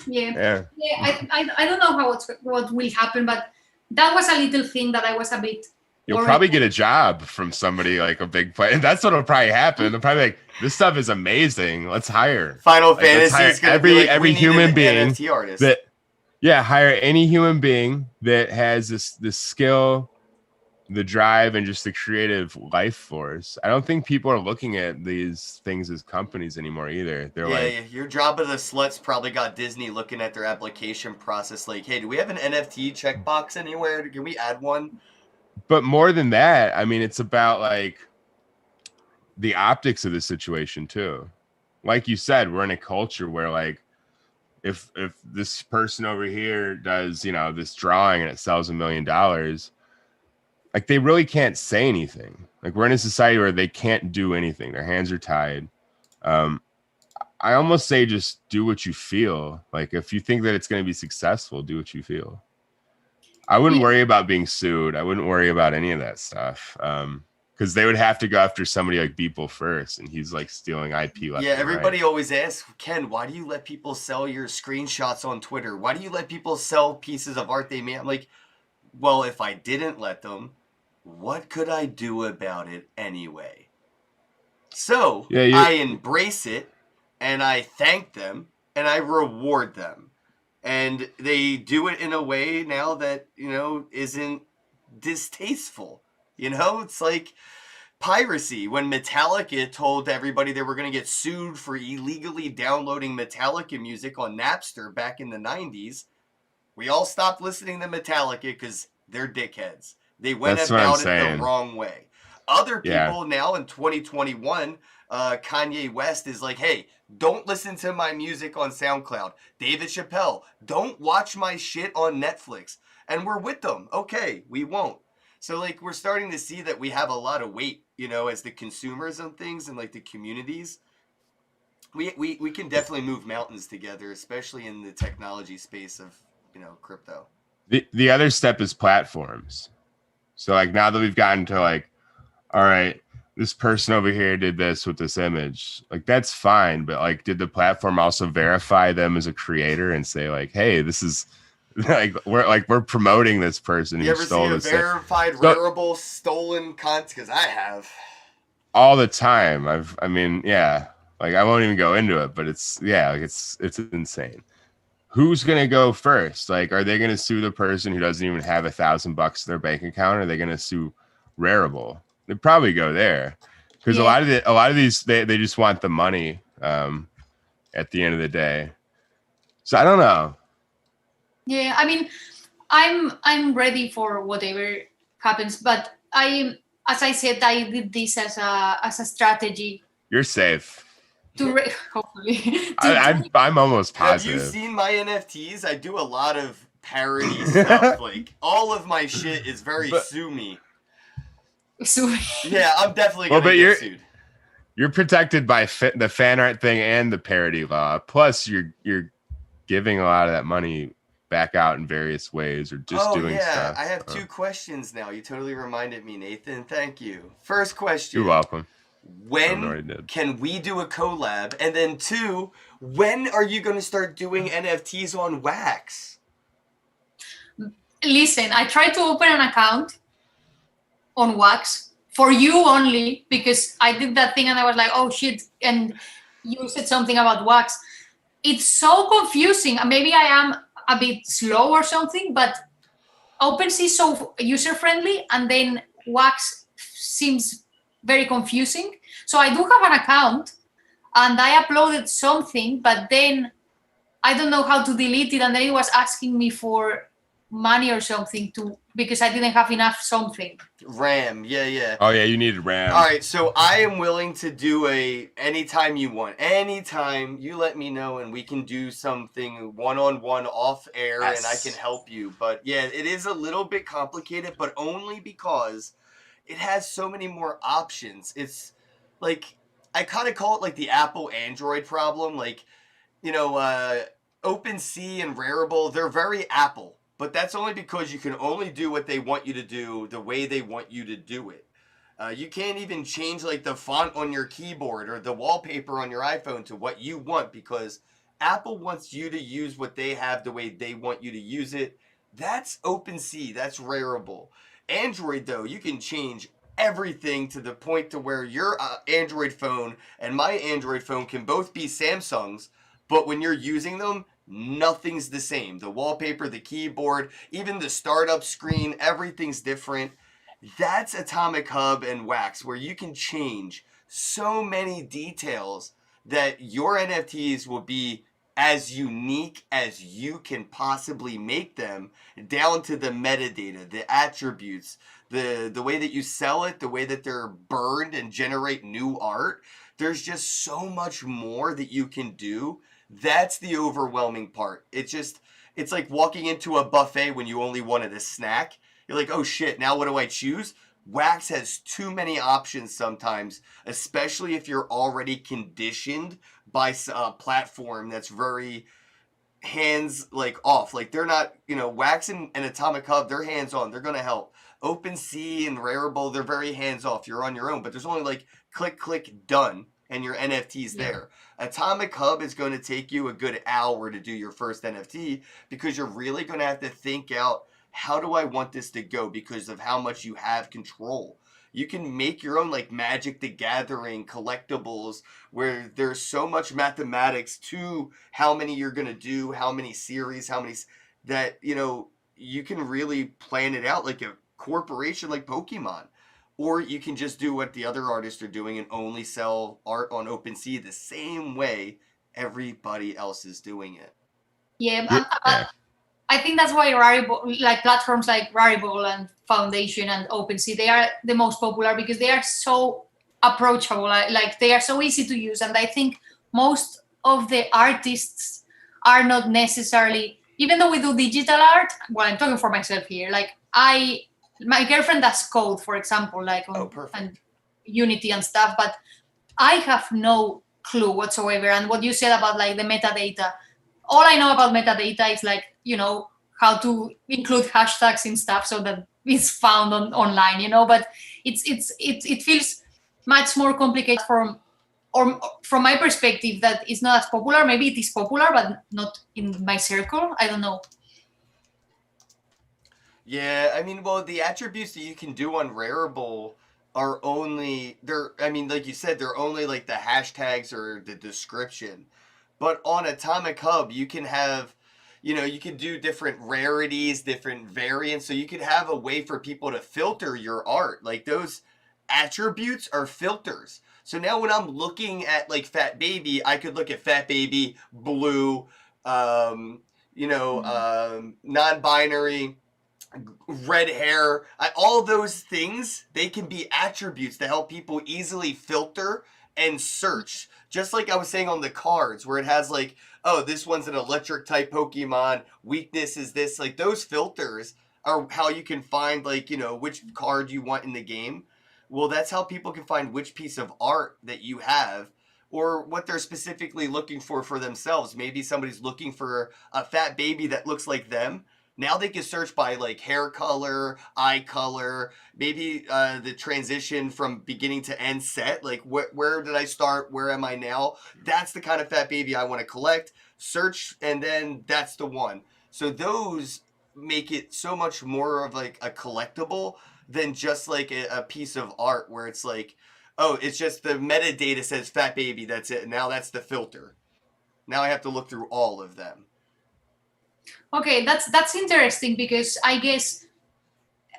S4: Yeah. I don't know what will happen, but that was a little thing that I was a bit.
S3: You'll probably get a job from somebody like a big player. And that's what'll probably happen. They'll probably be like, this stuff is amazing. Let's hire.
S2: Final Fantasy is going to be like,
S3: every human being
S2: NFT artist.
S3: Hire any human being that has this skill, the drive, and just the creative life force. I don't think people are looking at these things as companies anymore either. They're
S2: your Job of the Sluts probably got Disney looking at their application process like, hey, do we have an NFT checkbox anywhere? Can we add one?
S3: But more than that, I mean, it's about like the optics of the situation too. Like you said, we're in a culture where like if this person over here does, this drawing and it sells $1 million, like they really can't say anything. Like we're in a society where they can't do anything. Their hands are tied. I almost say just do what you feel. Like if you think that it's going to be successful, do what you feel. I wouldn't worry about being sued. I wouldn't worry about any of that stuff. because they would have to go after somebody like Beeple first, and he's like stealing IP left.
S2: Yeah,
S3: and
S2: everybody
S3: right.
S2: always asks, Ken, why do you let people sell your screenshots on Twitter? Why do you let people sell pieces of art they made? I'm like, well, if I didn't let them, what could I do about it anyway? So I embrace it, and I thank them, and I reward them. And they do it in a way now that, isn't distasteful. It's like piracy. When Metallica told everybody they were going to get sued for illegally downloading Metallica music on Napster back in the 90s, we all stopped listening to Metallica because they're dickheads. They went about it the wrong way. Other people now in 2021, Kanye West is like, hey, don't listen to my music on SoundCloud. David Chappelle, don't watch my shit on Netflix. And we're with them. Okay, we won't. So, like, we're starting to see that we have a lot of weight, as the consumers on things and, like, the communities. We can definitely move mountains together, especially in the technology space of, crypto.
S3: The other step is platforms. So, like, now that we've gotten to, like, all right, this person over here did this with this image. Like, that's fine. But, like, did the platform also verify them as a creator and say, like, hey, this is... we're promoting this person who stole this.
S2: You ever see a verified Rarible stolen content? Because I have
S3: all the time. I mean, yeah. Like, I won't even go into it, but it's insane. Who's gonna go first? Like, are they gonna sue the person who doesn't even have $1,000 in their bank account? Or are they gonna sue Rarible? They'd probably go there because a lot of these they just want the money at the end of the day. So I don't know.
S4: Yeah, I mean, I'm ready for whatever happens, but as I said, I did this as a strategy.
S3: You're safe.
S4: Hopefully.
S3: I'm almost positive.
S2: Have you seen my NFTs? I do a lot of parody stuff. Like, all of my shit is very sue me. Yeah, I'm definitely gonna get sued.
S3: You're protected by the fan art thing and the parody law. Plus, you're giving a lot of that money back out in various ways or just doing stuff.
S2: I have 2 questions now. You totally reminded me, Nathan. Thank you. First question.
S3: You're welcome.
S2: When can we do a collab? And then 2, when are you going to start doing NFTs on Wax?
S4: Listen, I tried to open an account on Wax for you only because I did that thing and I was like, oh shit. And you said something about Wax. It's so confusing. Maybe I am a bit slow or something, but OpenSea is so user-friendly and then Wax seems very confusing. So I do have an account and I uploaded something, but then I don't know how to delete it. And then it was asking me for money or something because I didn't have enough something.
S2: RAM, yeah.
S3: Oh yeah, you needed RAM.
S2: All right, so I am willing to do anytime you want. Anytime you let me know and we can do something one-on-one off air and I can help you. But yeah, it is a little bit complicated, but only because it has so many more options. It's like, I kind of call it like the Apple Android problem. Like, OpenSea and Rarible, they're very Apple. But that's only because you can only do what they want you to do the way they want you to do it. You can't even change like the font on your keyboard or the wallpaper on your iPhone to what you want because Apple wants you to use what they have the way they want you to use it. That's OpenSea. That's Rarible. Android, though, you can change everything to the point to where your Android phone and my Android phone can both be Samsung's, but when you're using them, nothing's the same. The wallpaper, the keyboard, even the startup screen, everything's different. That's Atomic Hub and Wax, where you can change so many details that your NFTs will be as unique as you can possibly make them, down to the metadata, the attributes, the way that you sell it, the way that they're burned and generate new art. There's just so much more that you can do. That's the overwhelming part. It's like walking into a buffet when you only wanted a snack. You're like, oh shit, now what do I choose? Wax has too many options sometimes, especially if you're already conditioned by a platform that's very hands like off. Like they're not, Wax and Atomic Hub, they're hands on. They're gonna help. OpenSea and Rarible, they're very hands off. You're on your own, but there's only like click, done, and your NFT's there. Atomic Hub is going to take you a good hour to do your first NFT because you're really going to have to think out, how do I want this to go, because of how much you have control. You can make your own like Magic the Gathering collectibles where there's so much mathematics to how many you're going to do, how many series, that, you can really plan it out like a corporation like Pokemon. Or you can just do what the other artists are doing and only sell art on OpenSea the same way everybody else is doing it.
S4: Yeah, I think that's why Rarible, like platforms like Rarible and Foundation and OpenSea, they are the most popular because they are so approachable. Like they are so easy to use, and I think most of the artists are not necessarily, even though we do digital art. Well, I'm talking for myself here. Like my girlfriend does code, for example, like on and Unity and stuff, but I have no clue whatsoever. And what you said about like the metadata, all I know about metadata is like, how to include hashtags in stuff so that it's found online, but it feels much more complicated from my perspective, that it's not as popular. Maybe it is popular, but not in my circle. I don't know.
S2: Yeah, I mean, well, the attributes that you can do on Rarible are only, like you said, they're only like the hashtags or the description. But on Atomic Hub, you can have, you can do different rarities, different variants. So you could have a way for people to filter your art. Like those attributes are filters. So now when I'm looking at like Fat Baby, I could look at Fat Baby, blue, non-binary, red hair, all those things, they can be attributes to help people easily filter and search. Just like I was saying on the cards, where it has like, oh, this one's an electric type Pokemon, weakness is this. Like those filters are how you can find like, which card you want in the game. Well, that's how people can find which piece of art that you have or what they're specifically looking for themselves. Maybe somebody's looking for a Fat Baby that looks like them. Now they can search by like hair color, eye color, maybe the transition from beginning to end set. Like where did I start? Where am I now? That's the kind of Fat Baby I want to collect. Search, and then that's the one. So those make it so much more of like a collectible than just like a piece of art where it's like, oh, it's just the metadata says Fat Baby, that's it. Now that's the filter. Now I have to look through all of them.
S4: Okay, that's interesting, because I guess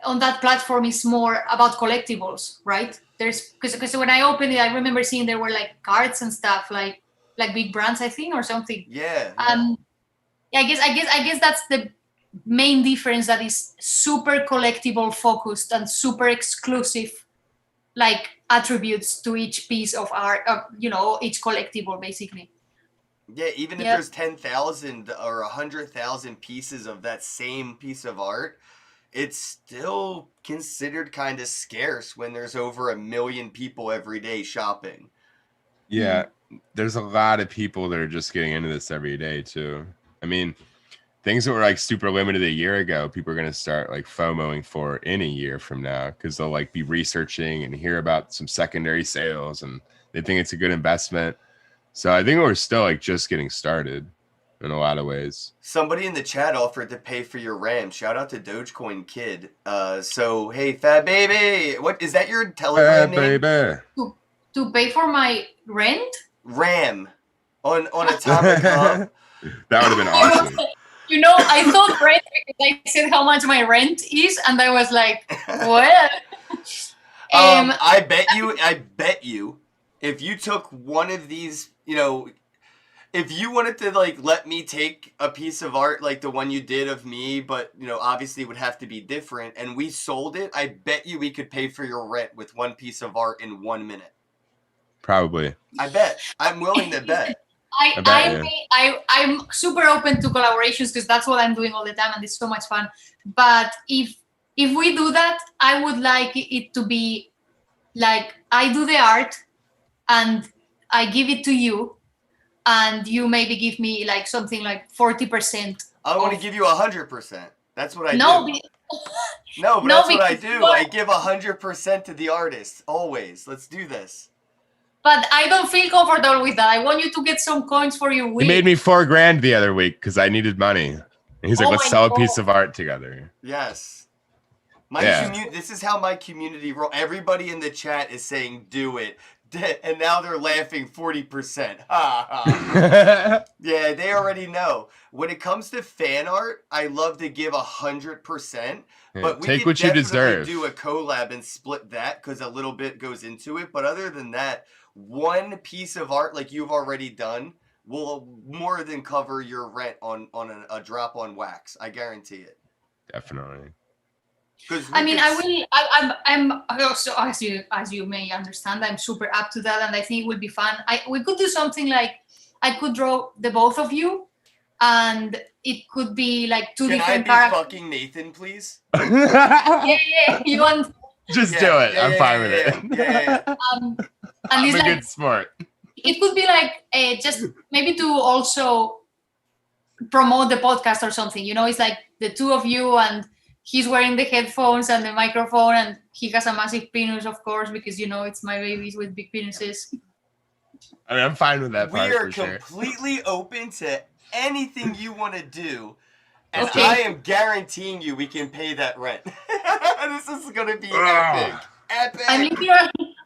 S4: on that platform is more about collectibles, right? There's because when I opened it, I remember seeing there were like cards and stuff, like big brands, I think, or something.
S2: Yeah.
S4: I guess that's the main difference, that is super collectible focused and super exclusive, like attributes to each piece of art, each collectible basically.
S2: Yeah, even if there's 10,000 or 100,000 pieces of that same piece of art, it's still considered kind of scarce when there's over 1 million people every day shopping.
S3: Yeah, there's a lot of people that are just getting into this every day too. I mean, things that were like super limited a year ago, people are going to start like FOMOing for in a year from now, because they'll like be researching and hear about some secondary sales and they think it's a good investment. So I think we're still like just getting started in a lot of ways.
S2: Somebody in the chat offered to pay for your RAM. Shout out to Dogecoin Kid. So hey, Fat Baby, what is that your Telegram name?
S3: Baby.
S4: To pay for my rent?
S2: RAM on Atomic Hub.
S3: That would have been awesome.
S4: I thought rent because I said how much my rent is, and I was like, what?
S2: I bet you, if you took one of these, if you wanted to like let me take a piece of art like the one you did of me, but obviously it would have to be different, and we sold it, I bet you we could pay for your rent with one piece of art in 1 minute.
S3: Probably.
S2: I bet. I'm willing to bet.
S4: I'm super open to collaborations because that's what I'm doing all the time, and it's so much fun. But if we do that, I would like it to be like I do the art and I give it to you, and you maybe give me like something like 40%.
S2: I want to give you 100%. That's what I
S4: No,
S2: do.
S4: be-
S2: No, but
S4: No,
S2: that's what I
S4: because
S2: do.
S4: you are-
S2: I give 100% to the artist always. Let's do this.
S4: but I don't feel comfortable with that. I want you to get some coins for your
S3: He
S4: week.
S3: made me $4,000 the other week because I needed money. And he's like,
S4: Oh
S3: let's
S4: my
S3: sell a
S4: God.
S3: piece of art together.
S2: Yes. This is how my community roll. Everybody in the chat is saying do it. And now they're laughing 40%. Ha ha. Yeah, they already know. When it comes to fan art, I love to give 100%. But we
S3: take
S2: could
S3: what you
S2: definitely
S3: deserve.
S2: do a collab and split that because a little bit goes into it. But other than that, one piece of art like you've already done will more than cover your rent on a drop on wax. I guarantee it.
S3: Definitely.
S4: I mean, I'm also, as you may understand, I'm super up to that, and I think it would be fun. We could do something like I could draw the both of you, and it could be like two different
S2: Can I be
S4: characters.
S2: fucking Nathan, please?
S4: Yeah. You want?
S3: Just do it. I'm fine with it.
S2: Yeah.
S4: And
S3: I'm
S4: it's
S3: a
S4: like
S3: good sport.
S4: it could be like just maybe to also promote the podcast or something. You know, it's like the two of you and. He's wearing the headphones and the microphone, and he has a massive penis, of course, because you know it's my babies with big penises.
S3: I mean, I'm fine with that part.
S2: We are
S3: for sure.
S2: completely open to anything you want to do, and
S4: Okay.
S2: I am guaranteeing you we can pay that rent. This is gonna be epic. Epic.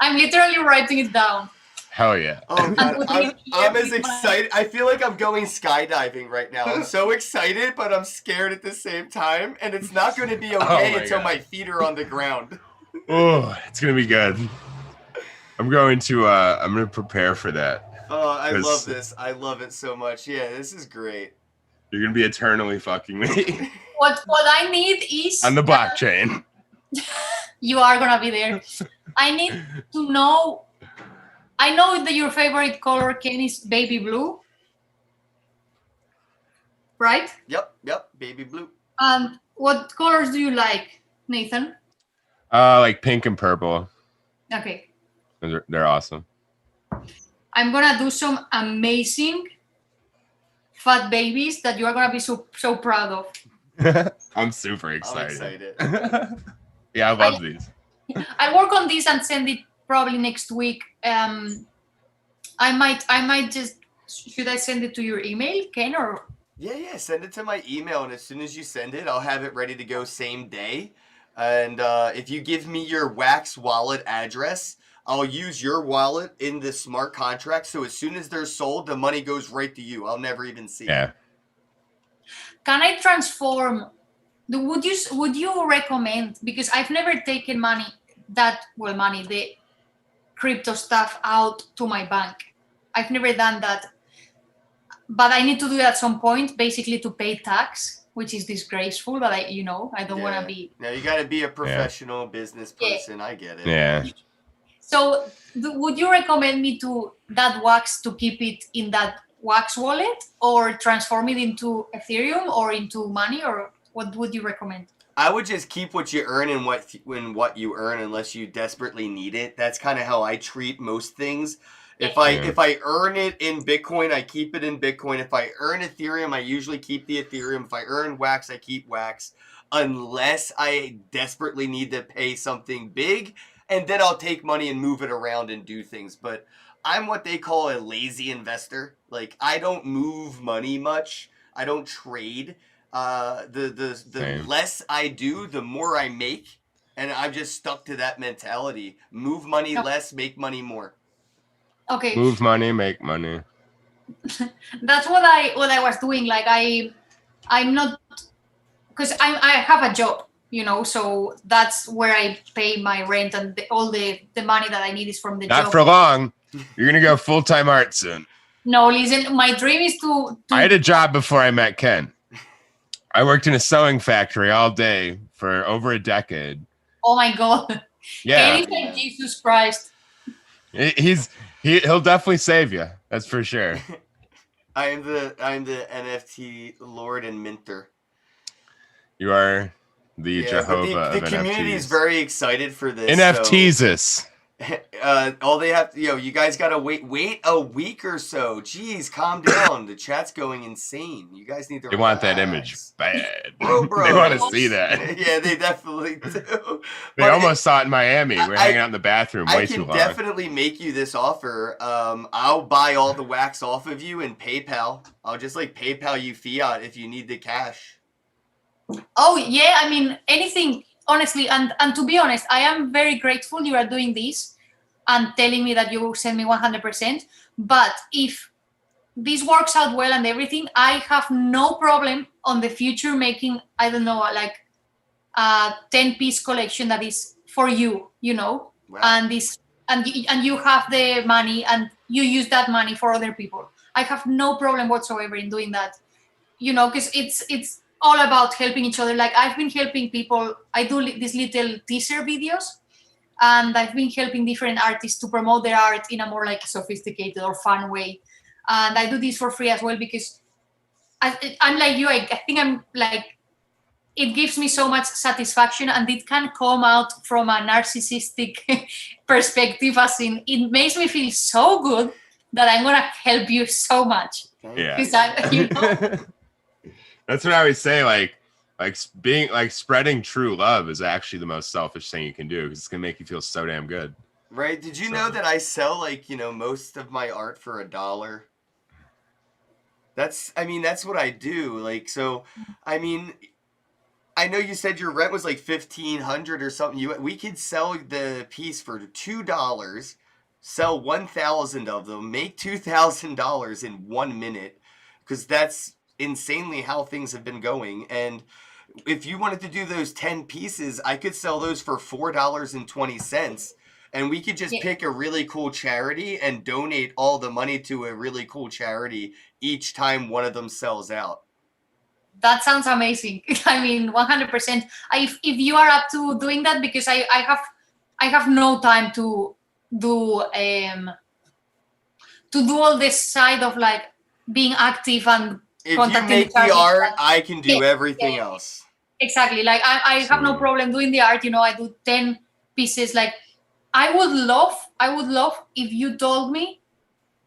S4: I'm literally writing it down.
S3: Hell yeah.
S2: Oh god,
S4: putting
S2: I'm
S4: it here
S2: as
S4: with my-
S2: excited. I feel like I'm going skydiving right now. I'm so excited, but I'm scared at the same time, and it's not going to be okay
S3: my
S2: until
S3: God.
S2: my feet are on the ground.
S3: Oh, it's gonna be good. I'm going to prepare for that.
S2: Oh, I
S3: 'Cause-
S2: love this. I love it so much. Yeah, this is great.
S3: You're gonna be eternally fucking me
S4: What I need is
S3: on the blockchain.
S4: you are gonna be there. I need to know. I know that your favorite color, Ken, is baby blue, right?
S2: Yep, baby blue.
S4: And what colors do you like, Nathan?
S3: Like pink and purple.
S4: Okay,
S3: They're awesome.
S4: I'm gonna do some amazing fat babies that you are gonna be so proud of.
S3: I'm super
S2: I'm
S3: excited.
S2: excited.
S3: Yeah, I love these.
S4: I'll work on this and send it probably next week. I might just, should I send it to your email, Ken, or?
S2: Yeah, send it to my email, and as soon as you send it, I'll have it ready to go same day. And if you give me your Wax wallet address, I'll use your wallet in the smart contract, so as soon as they're sold, the money goes right to you. I'll never even see
S3: Yeah.
S2: it.
S4: Can I transform? Would you recommend? Because I've never taken the crypto stuff out to my bank. I've never done that, but I need to do it at some point, basically to pay tax, which is disgraceful. But I don't want to be.
S2: No, you got to be a professional business person. I get it.
S3: Yeah.
S4: So, would you recommend me to that wax to keep it in that wax wallet, or transform it into Ethereum or into money, or what would you recommend?
S2: I would just keep what you earn and what you earn, unless you desperately need it. That's kind of how I treat most things. If I earn it in Bitcoin, I keep it in Bitcoin. If I earn Ethereum, I usually keep the Ethereum. If I earn Wax, I keep Wax, unless I desperately need to pay something big, and then I'll take money and move it around and do things. But I'm what they call a lazy investor. Like, I don't move money much. I don't trade. The less I do, the more I make, and I'm just stuck to that mentality. Move money less, make money more.
S4: Okay.
S3: Move money, make money.
S4: That's what I was doing. Like I'm not, because I have a job, so that's where I pay my rent, and all the money that I need is from the job.
S3: Not for long. You're gonna go full-time art soon.
S4: No, listen, my dream is to
S3: I had a job before I met Ken. I worked in a sewing factory all day for over a decade.
S4: Oh my God.
S3: Yeah.
S4: Ken is like Jesus Christ.
S3: He'll definitely save you. That's for sure.
S2: I'm the NFT lord and minter.
S3: You are the Jehovah
S2: the
S3: of
S2: community
S3: NFTs.
S2: is very excited for this.
S3: NFTs.
S2: All they have to, you guys gotta wait a week or so. Jeez, calm down. The chat's going insane. You guys need to
S3: They
S2: relax.
S3: want that image bad.
S2: Bro.
S3: They want to see that.
S2: Yeah, they definitely do.
S3: They almost saw it in Miami. We're hanging out in the bathroom way too long.
S2: I can definitely make you this offer. I'll buy all the wax off of you in PayPal. I'll just like PayPal you fiat if you need the cash.
S4: Oh yeah, I mean anything, honestly, and to be honest, I am very grateful you are doing this and telling me that you will send me 100%. But if this works out well and everything, I have no problem on the future making, I don't know, like a 10-piece collection that is for you,
S2: Wow.
S4: and this and you have the money and you use that money for other people. I have no problem whatsoever in doing that, because it's all about helping each other. Like I've been helping people. I do these little teaser videos, and I've been helping different artists to promote their art in a more like sophisticated or fun way. And I do this for free as well because I'm like you. I think I'm like, it gives me so much satisfaction, and it can come out from a narcissistic perspective, as in it makes me feel so good that I'm gonna help you so much.
S3: Yeah.
S4: Because
S3: That's what I always say. Like being like spreading true love is actually the most selfish thing you can do because it's gonna make you feel so damn good.
S2: Right? Did you know that I sell like most of my art for $1? That's what I do. Like, so I mean, I know you said your rent was like $1,500 or something. We could sell the piece for $2, sell 1,000 of them, make $2,000 in 1 minute, because that's insanely how things have been going. And if you wanted to do those 10 pieces, I could sell those for $4.20, and we could just pick a really cool charity and donate all the money to a really cool charity each time one of them sells out.
S4: That sounds amazing. I mean, 100%. If you are up to doing that, because I have no time to do all this side of like being active and
S2: if you make the art, I can do everything else.
S4: Exactly. Like I have no problem doing the art. I do 10 pieces. Like I would love if you told me,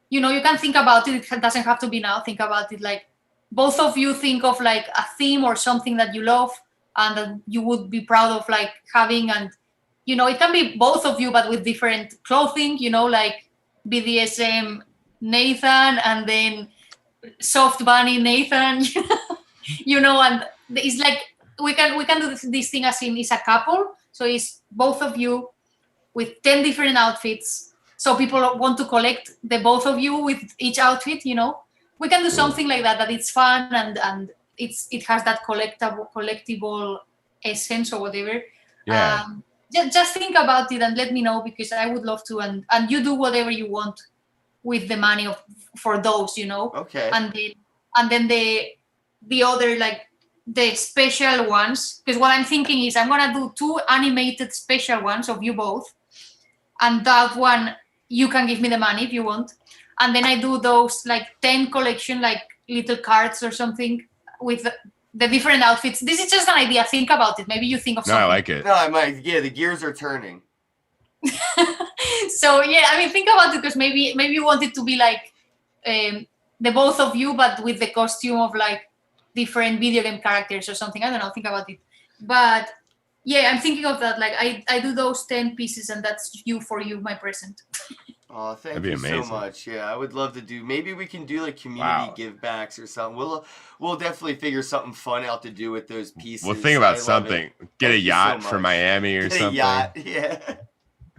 S4: you can think about it. It doesn't have to be now. Think about it. Like both of you think of like a theme or something that you love and that you would be proud of like having. And, it can be both of you, but with different clothing, like BDSM Nathan and then Soft Bunny Nathan, and it's like we can do this thing as in it's a couple. So it's both of you with 10 different outfits. So people want to collect the both of you with each outfit, We can do something like that it's fun and it has that collectible essence or whatever.
S3: Yeah.
S4: Just think about it and let me know, because I would love to, and you do whatever you want with the money for those,
S2: Okay.
S4: And then the other, like the special ones, because what I'm thinking is I'm gonna do 2 animated special ones of you both, and that one you can give me the money if you want, and then I do those like 10 collection, like little cards or something with the different outfits. This is just an idea. Think about it. Maybe you think of something.
S3: No, I like it.
S2: No, I might. Yeah, the gears are turning.
S4: So yeah, I mean, think about it, because maybe you want it to be like the both of you, but with the costume of like different video game characters or something. I don't know. Think about it. But yeah, I'm thinking of that. Like I do those 10 pieces, and that's for you, my present.
S2: Oh, thank you so much. Yeah, I would love to do. Maybe we can do like community give backs or something. We'll definitely figure something fun out to do with those pieces.
S3: We'll think about something. Get a yacht for Miami or something.
S2: A yacht, yeah.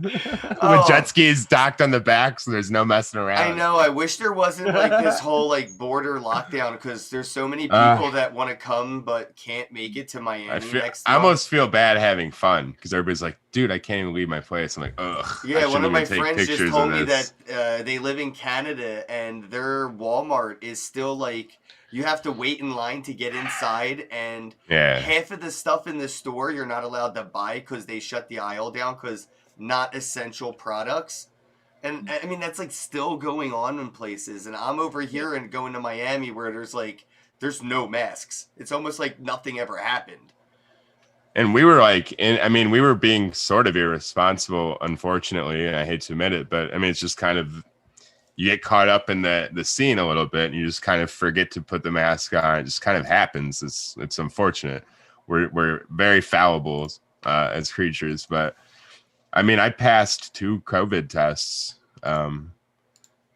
S3: With jet skis docked on the back, so there's no messing around.
S2: I know. I wish there wasn't like this whole like border lockdown, because there's so many people that want to come but can't make it to Miami next month.
S3: I almost feel bad having fun, because everybody's like, dude, I can't even leave my place. I'm like, ugh.
S2: Yeah, one of my friends just told me that they live in Canada and their Walmart is still like, you have to wait in line to get inside, and half of the stuff in the store you're not allowed to buy because they shut the aisle down because not essential products. And I mean, that's like still going on in places, and I'm over here and going to Miami where there's no masks. It's almost like nothing ever happened.
S3: And we were like, we were being sort of irresponsible, unfortunately, and I hate to admit it, but I mean, it's just kind of, you get caught up in the scene a little bit, and you just kind of forget to put the mask on. It just kind of happens. It's unfortunate. We're very fallible as creatures, but I mean, I passed 2 COVID tests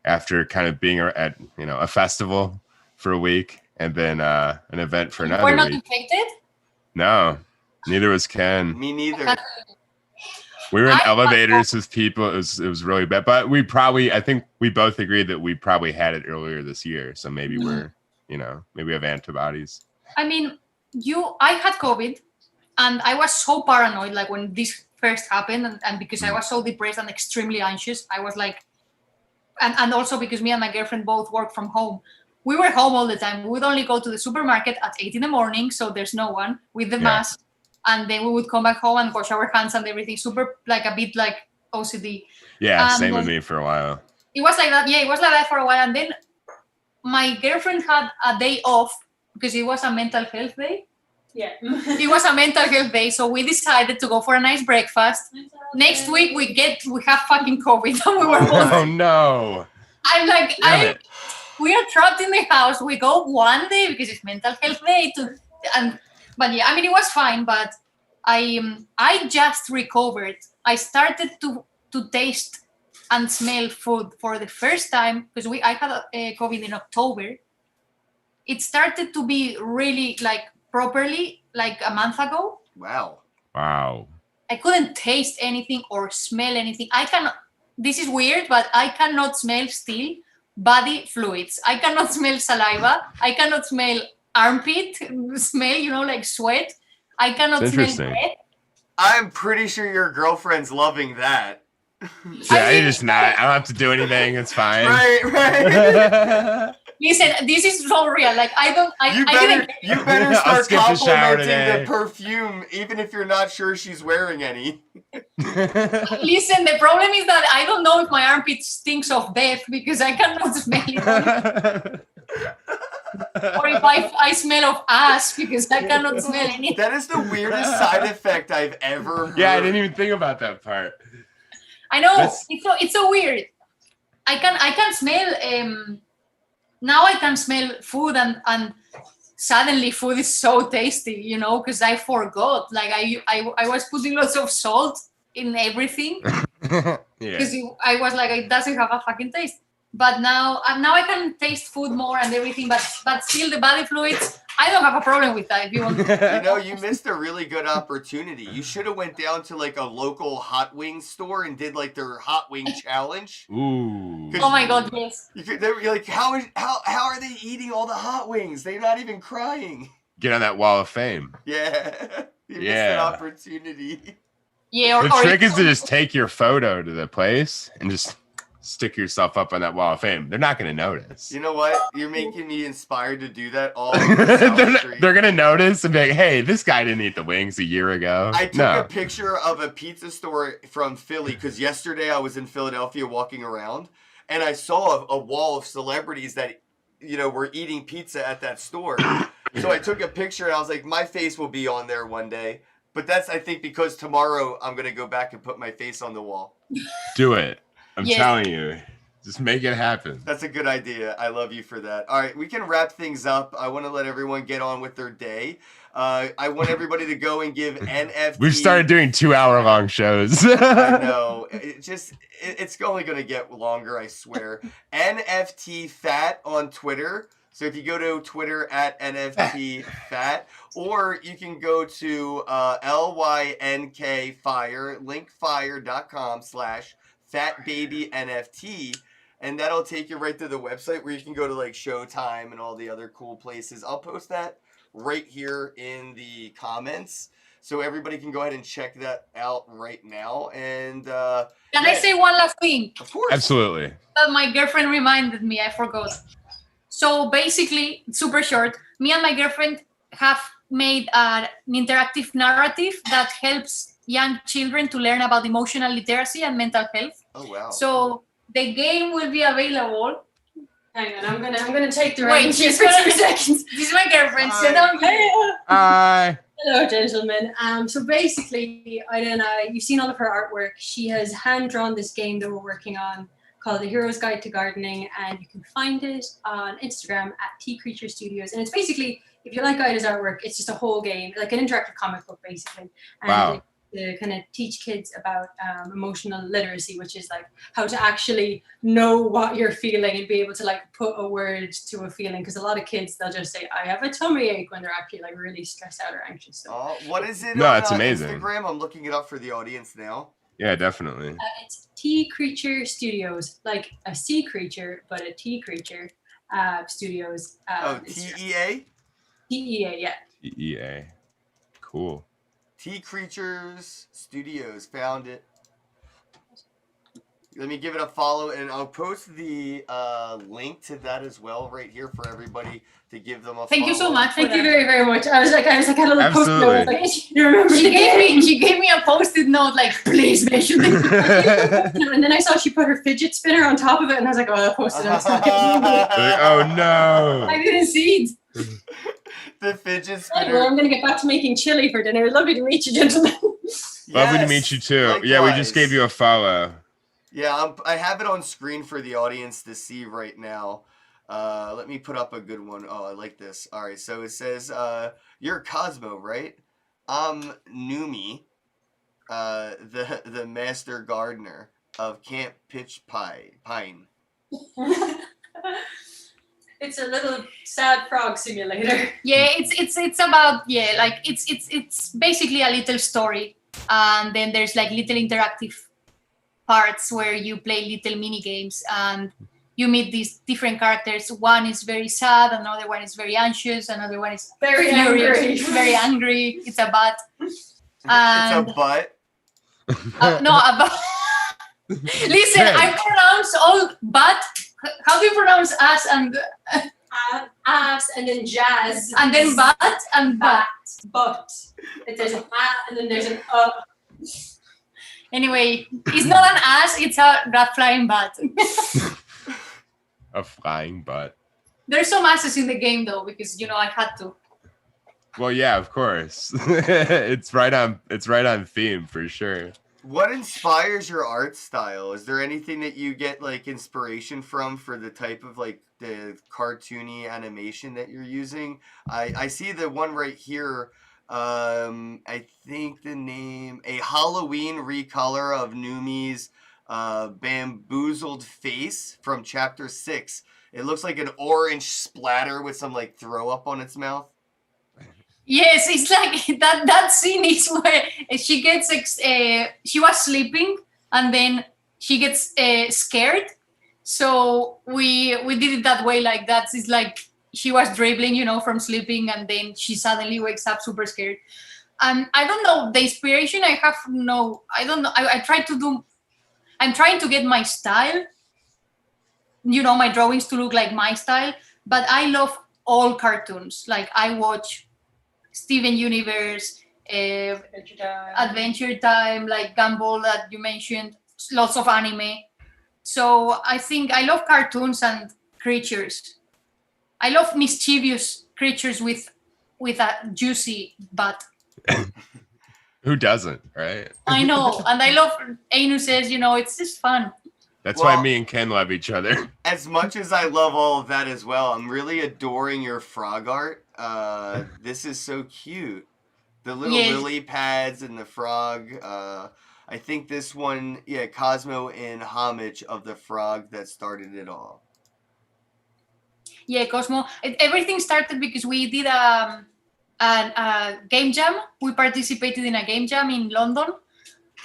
S3: after kind of being at a festival for a week, and then an event for another
S4: We're not
S3: week.
S4: infected?
S3: No, neither was Ken.
S2: Me neither.
S3: We were in elevators with people. It was really bad. But I think we both agreed that we probably had it earlier this year. So maybe maybe we have antibodies.
S4: I mean, I had COVID, and I was so paranoid, like when this first happened, and because I was so depressed and extremely anxious, I was like, and also because me and my girlfriend both work from home. We were home all the time. We would only go to the supermarket at 8 a.m, so there's no one with the mask. And then we would come back home and wash our hands and everything. Super, like a bit like OCD.
S3: Yeah, same with me for a while.
S4: It was like that. Yeah, it was like that for a while. And then my girlfriend had a day off because it was a mental health day.
S5: Yeah.
S4: It was a mental health day. So we decided to go for a nice breakfast. Next week, we have fucking COVID. And we were both.
S3: Oh, no.
S4: I'm like, we are trapped in the house. We go one day because it's mental health day but yeah, I mean, it was fine, but I just recovered. I started to taste and smell food for the first time because I had COVID in October. It started to be really like properly like a month ago.
S2: Wow.
S4: I couldn't taste anything or smell anything. This is weird, but I cannot smell still body fluids. I cannot smell saliva. I cannot smell armpit smell, like sweat. I cannot smell breath.
S2: I'm pretty sure your girlfriend's loving that.
S3: Yeah, you're just not. I don't have to do anything. It's fine.
S2: Right.
S4: Listen, this is so real. Like
S2: you better start complimenting the perfume, even if you're not sure she's wearing any.
S4: Listen, the problem is that I don't know if my armpit stinks of death because I cannot smell it. Or if I smell of ass because I cannot smell anything.
S2: That is the weirdest side effect I've ever heard.
S3: Yeah, I didn't even think about that part.
S4: I know. It's so weird. I can smell now I can smell food and suddenly food is so tasty, because I forgot. Like I was putting lots of salt in everything. Because I was like, it doesn't have a fucking taste. But now I can taste food more and everything, but still the body fluids, I don't have a problem with that if you want.
S2: You missed a really good opportunity. You should have went down to like a local hot wing store and did like their hot wing challenge.
S3: Ooh.
S4: Oh my God, yes.
S2: You're like, how are they eating all the hot wings? They're not even crying.
S3: Get on that wall of fame.
S2: Yeah. You missed an opportunity.
S4: Yeah.
S3: The trick is to just take your photo to the place and just stick yourself up on that wall of fame. They're not going to notice.
S2: You know what? You're making me inspired to do that all
S3: they're going to notice and be like, hey, this guy didn't eat the wings a year ago.
S2: I took a picture of a pizza store from Philly because yesterday I was in Philadelphia walking around and I saw a wall of celebrities that, were eating pizza at that store. So I took a picture and I was like, my face will be on there one day. But that's, I think, because tomorrow I'm going to go back and put my face on the wall.
S3: Do it. I'm telling you, just make it happen.
S2: That's a good idea. I love you for that. All right, we can wrap things up. I want to let everyone get on with their day. I want everybody to go and give NFT.
S3: We've started doing 2-hour-long shows.
S2: I know. It's only going to get longer, I swear. NFT Fat on Twitter. So if you go to Twitter at NFT Fat, or you can go to LYNK Fire, linkfire.com/FatBabyNFT, and that'll take you right to the website where you can go to like Showtime and all the other cool places. I'll post that right here in the comments, so everybody can go ahead and check that out right now. And can
S4: I say one last thing?
S2: Of course.
S3: Absolutely.
S4: My girlfriend reminded me, I forgot. So basically, super short, me and my girlfriend have made an interactive narrative that helps young children to learn about emotional literacy and mental health.
S2: Oh wow!
S4: So the game will be available.
S5: Hang on, I'm gonna take the
S4: Wait,
S5: reins.
S4: she's gonna. This is my girlfriend. Sit down here.
S3: Hi.
S5: Hello, gentlemen. So basically, I don't know, you've seen all of her artwork. She has hand-drawn this game that we're working on called The Hero's Guide to Gardening, and you can find it on Instagram at Tea Creature Studios. And it's basically, if you like Ida's artwork, it's just a whole game, like an interactive comic book, basically. And
S3: Wow.
S5: to kind of teach kids about emotional literacy, which is like how to actually know what you're feeling and be able to like put a word to a feeling. Because a lot of kids, they'll just say, I have a tummy ache, when they're actually like really stressed out or anxious. So,
S2: What is it
S3: No,
S2: on
S3: it's amazing.
S2: Instagram? I'm looking it up for the audience now.
S3: Yeah, definitely.
S5: it's Tea Creature Studios, like a sea creature, but a tea creature studios.
S2: TEA?
S5: TEA, yeah.
S3: EA. Cool.
S2: Tea Creatures Studios. Found it. Let me give it a follow, and I'll post the link to that as well right here for everybody to give them a
S4: Thank you so
S2: follow.
S4: much.
S5: Thank you very, very much. I was like, had a little post-it note. I was like, you remember
S4: She gave me a post-it note like, please mention this.
S5: And then I saw she put her fidget spinner on top of it, and I was like, oh, that post-it note's not
S3: Oh no.
S4: I didn't see it.
S2: The fidget
S5: Anyway,
S2: spinner.
S5: I'm going to get back to making chili for dinner. Lovely to meet you, gentlemen.
S3: Lovely to
S2: Yes,
S3: meet you too.
S2: likewise.
S3: Yeah, we just gave you a follow.
S2: Yeah, I have it on screen for the audience to see right now. Let me put up a good one. Oh, I like this. All right, so it says, you're Cosmo, right? I'm Numi, the master gardener of Camp Pitch Pine.
S5: It's a little sad frog simulator.
S4: Yeah, it's about it's basically a little story, and then there's like little interactive parts where you play little mini games and you meet these different characters. One is very sad, another one is very anxious, another one is
S5: Very
S4: furious,
S5: angry.
S4: very angry. It's a bat.
S2: It's
S4: And
S2: a butt.
S4: no, a bat. Listen, I pronounce all bat. How do you pronounce ass and
S5: Ass and then jazz.
S4: and then bat and bat?
S5: But. There's an and then there's an
S4: Anyway, it's not an ass, it's a flying bat.
S3: A flying butt.
S4: There's some asses in the game though, because I had to.
S3: Well, yeah, of course. It's right on theme for sure.
S2: What inspires your art style? Is there anything that you get like inspiration from for the type of like the cartoony animation that you're using? I see the one right here. I think the name, a Halloween recolor of Numi's bamboozled face from chapter 6. It looks like an orange splatter with some like throw up on its mouth.
S4: Yes, it's like that scene is where she gets she was sleeping and then she gets scared. So we did it that way, like that. It's like she was dribbling, from sleeping, and then she suddenly wakes up super scared. And I don't know, the inspiration I have, I don't know. I'm trying to get my style, my drawings to look like my style, but I love all cartoons. Like I watch Steven Universe, Adventure Time, like Gumball that you mentioned, lots of anime. So I think I love cartoons and creatures. I love mischievous creatures with a juicy butt.
S3: Who doesn't, right?
S4: I know, and I love anuses. It's just fun.
S3: That's
S2: Well,
S3: why me and Ken love each other.
S2: As much as I love all of that as well, I'm really adoring your frog art. This is so cute. The little
S4: Yes.
S2: lily pads and the frog. I think this one, Cosmo in homage of the frog that started it all.
S4: Yeah, Cosmo. Everything started because we did a game jam. We participated in a game jam in London,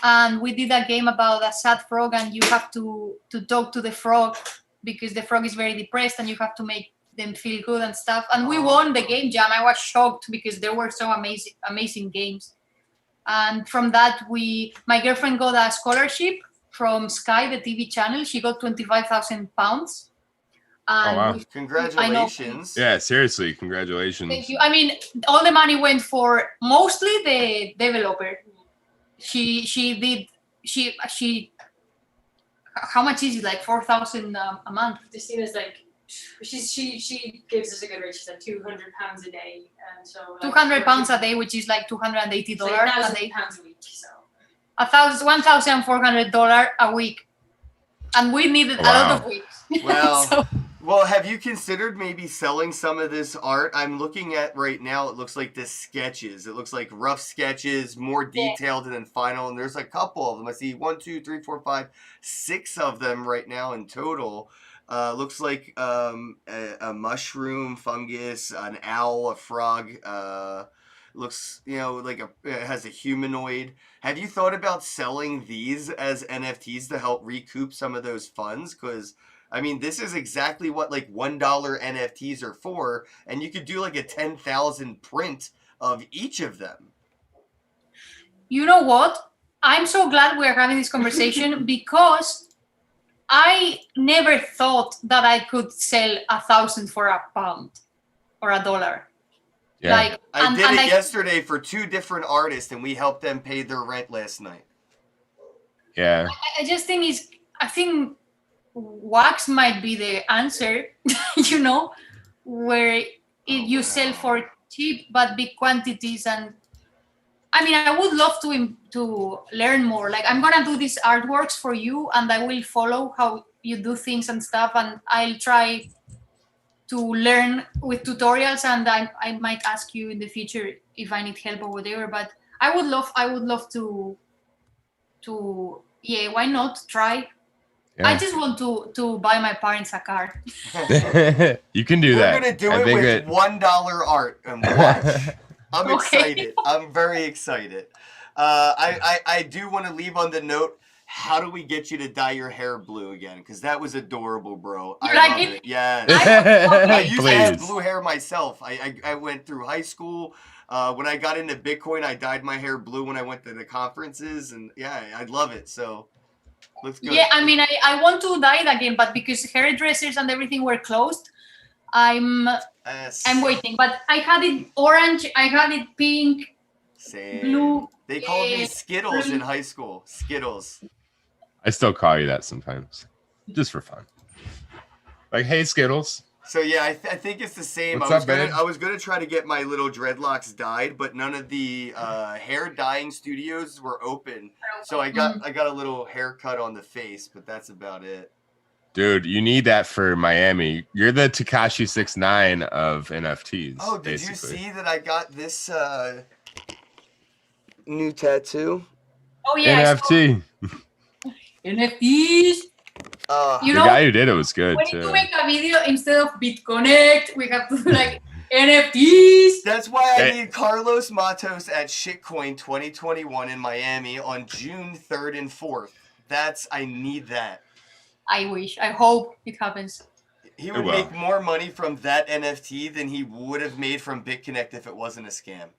S4: and we did a game about a sad frog, and you have to talk to the frog because the frog is very depressed, and you have to make them feel good and stuff. And we won the game jam. I was shocked because there were so amazing games. And from that, my girlfriend got a scholarship from Sky, the TV channel. She got £25,000. And
S3: wow.
S2: Congratulations.
S3: Yeah, seriously, congratulations.
S4: Thank you. I mean, all the money went for mostly the developer. She how much is it? Like 4,000 a month.
S5: This scene is like She gives us a good rate. She said £200 a day, and so like,
S4: £200 a day, which is like $280
S5: it's like
S4: a day.
S5: £1,000 a week. So
S4: $1,400 a week, and we needed a lot of weeks.
S2: Well,
S4: So-
S2: well, have you considered maybe selling some of this art? I'm looking at right now. It looks like the sketches. It looks like rough sketches, more detailed than final. And there's a couple of them. I see 1, 2, 3, 4, 5, 6 of them right now in total. Looks like a mushroom, fungus, an owl, a frog. Looks, like it has a humanoid. Have you thought about selling these as NFTs to help recoup some of those funds? Because I mean, this is exactly what like $1 NFTs are for, and you could do like a 10,000 print of each of them.
S4: You know what? I'm so glad we're having this conversation because I never thought that I could sell 1,000 for £1 or $1.
S3: Yeah.
S4: Like,
S2: I did it yesterday for 2 different artists, and we helped them pay their rent last night.
S3: Yeah.
S4: I just think I think wax might be the answer, where you sell for cheap but big quantities. And I mean, I would love to learn more. Like, I'm gonna do these artworks for you, and I will follow how you do things and stuff, and I'll try to learn with tutorials, and I might ask you in the future if I need help or whatever. But I would love to why not try?
S3: Yeah.
S4: I just want to buy my parents a car.
S3: You can do that.
S2: We're gonna do it with $1 art and watch. I'm excited. I'm very excited. I do want to leave on the note. How do we get you to dye your hair blue again? Because that was adorable, bro.
S4: You
S2: I
S4: like
S2: love
S4: it?
S2: it. Yes.
S4: I
S2: I used to have
S3: Please.
S2: blue hair myself. I went through high school. When I got into Bitcoin, I dyed my hair blue when I went to the conferences, and yeah, I love it. So looks good.
S4: Yeah, I mean, I want to dye it again, but because hairdressers and everything were closed, I'm waiting. But I had it orange, I had it pink,
S2: Same.
S4: blue.
S2: They called me Skittles in high school. Skittles.
S3: I still call you that sometimes, just for fun. Like, hey, Skittles.
S2: So yeah, I think it's the same.
S3: What's up, babe?
S2: I was gonna try to get my little dreadlocks dyed, but none of the hair dyeing studios were open. So I got a little haircut on the face, but that's about it.
S3: Dude, you need that for Miami. You're the Tekashi 6ix9ine of NFTs.
S2: Oh, did
S3: basically.
S2: you see that I got this new tattoo?
S4: Oh yeah,
S3: NFT.
S4: NFTs.
S3: The guy who did it was good
S4: We
S3: too.
S4: need to make a video instead of BitConnect. We have to do like NFTs.
S2: That's why I
S3: Hey.
S2: need Carlos Matos at Shitcoin 2021 in Miami on June 3rd and 4th. I need that.
S4: I wish. I hope it happens.
S2: He would
S3: will.
S2: make more money from that NFT than he would have made from BitConnect if it wasn't a scam.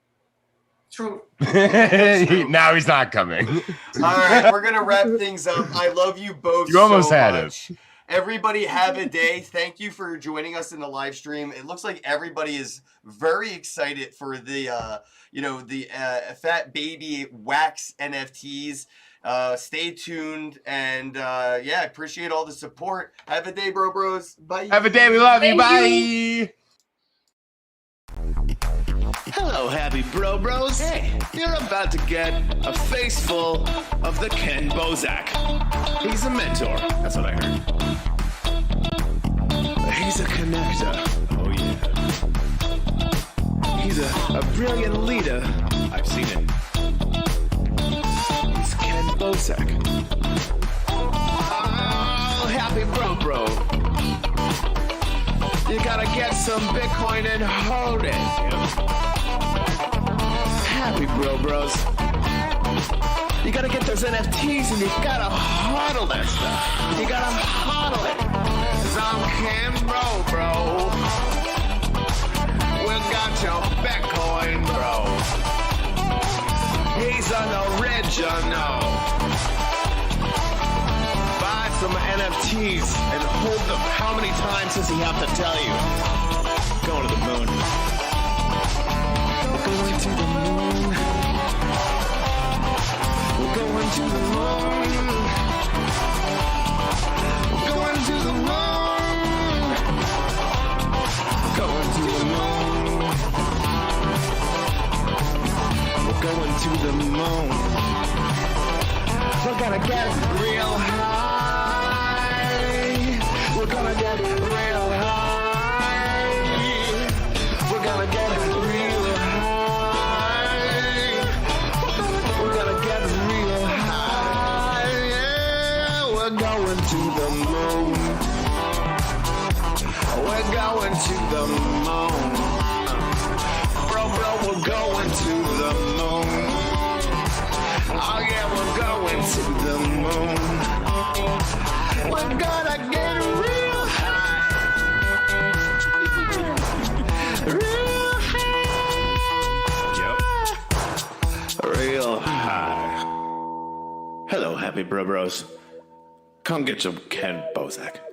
S4: True.
S3: Now he's not coming.
S2: All right, we're gonna wrap things up. I love you both.
S3: You almost
S2: so
S3: had
S2: much. Everybody have a day. Thank you for joining us in the live stream. It looks like everybody is very excited for the Fat Baby Wax NFTs. Stay tuned, and yeah, appreciate all the support. Have a day, bros. Bye.
S3: Have a day. We love you.
S4: Thank
S3: Bye.
S1: Hello, happy bros. Hey, you're about to get a face full of the Ken Bozak. He's a mentor. That's what I heard. He's a connector. Oh, yeah. He's a brilliant leader. I've seen it. He's Ken Bozak. Oh, happy bro. You gotta get some Bitcoin and hold it. Happy bros. You gotta get those NFTs and you gotta hodl that stuff. You gotta hodl it. 'Cause I'm Ken bro. We got your Bitcoin, bro. He's an original. Buy some NFTs and hold them. How many times does he have to tell you? Going to the moon. We're going to the moon. We're going to the moon. We're going to the moon. going to the moon. We're gonna get real high. We're gonna get real high. We're gonna get real high. We're gonna get real high. Yeah, we're going to the moon. We're going to the moon. Bro, we're going to the moon. Oh yeah, we're going to the moon. We're gonna get real high. Real high.
S3: Yep.
S1: Real high. Hello, happy bros. Come get some Ken Bozak.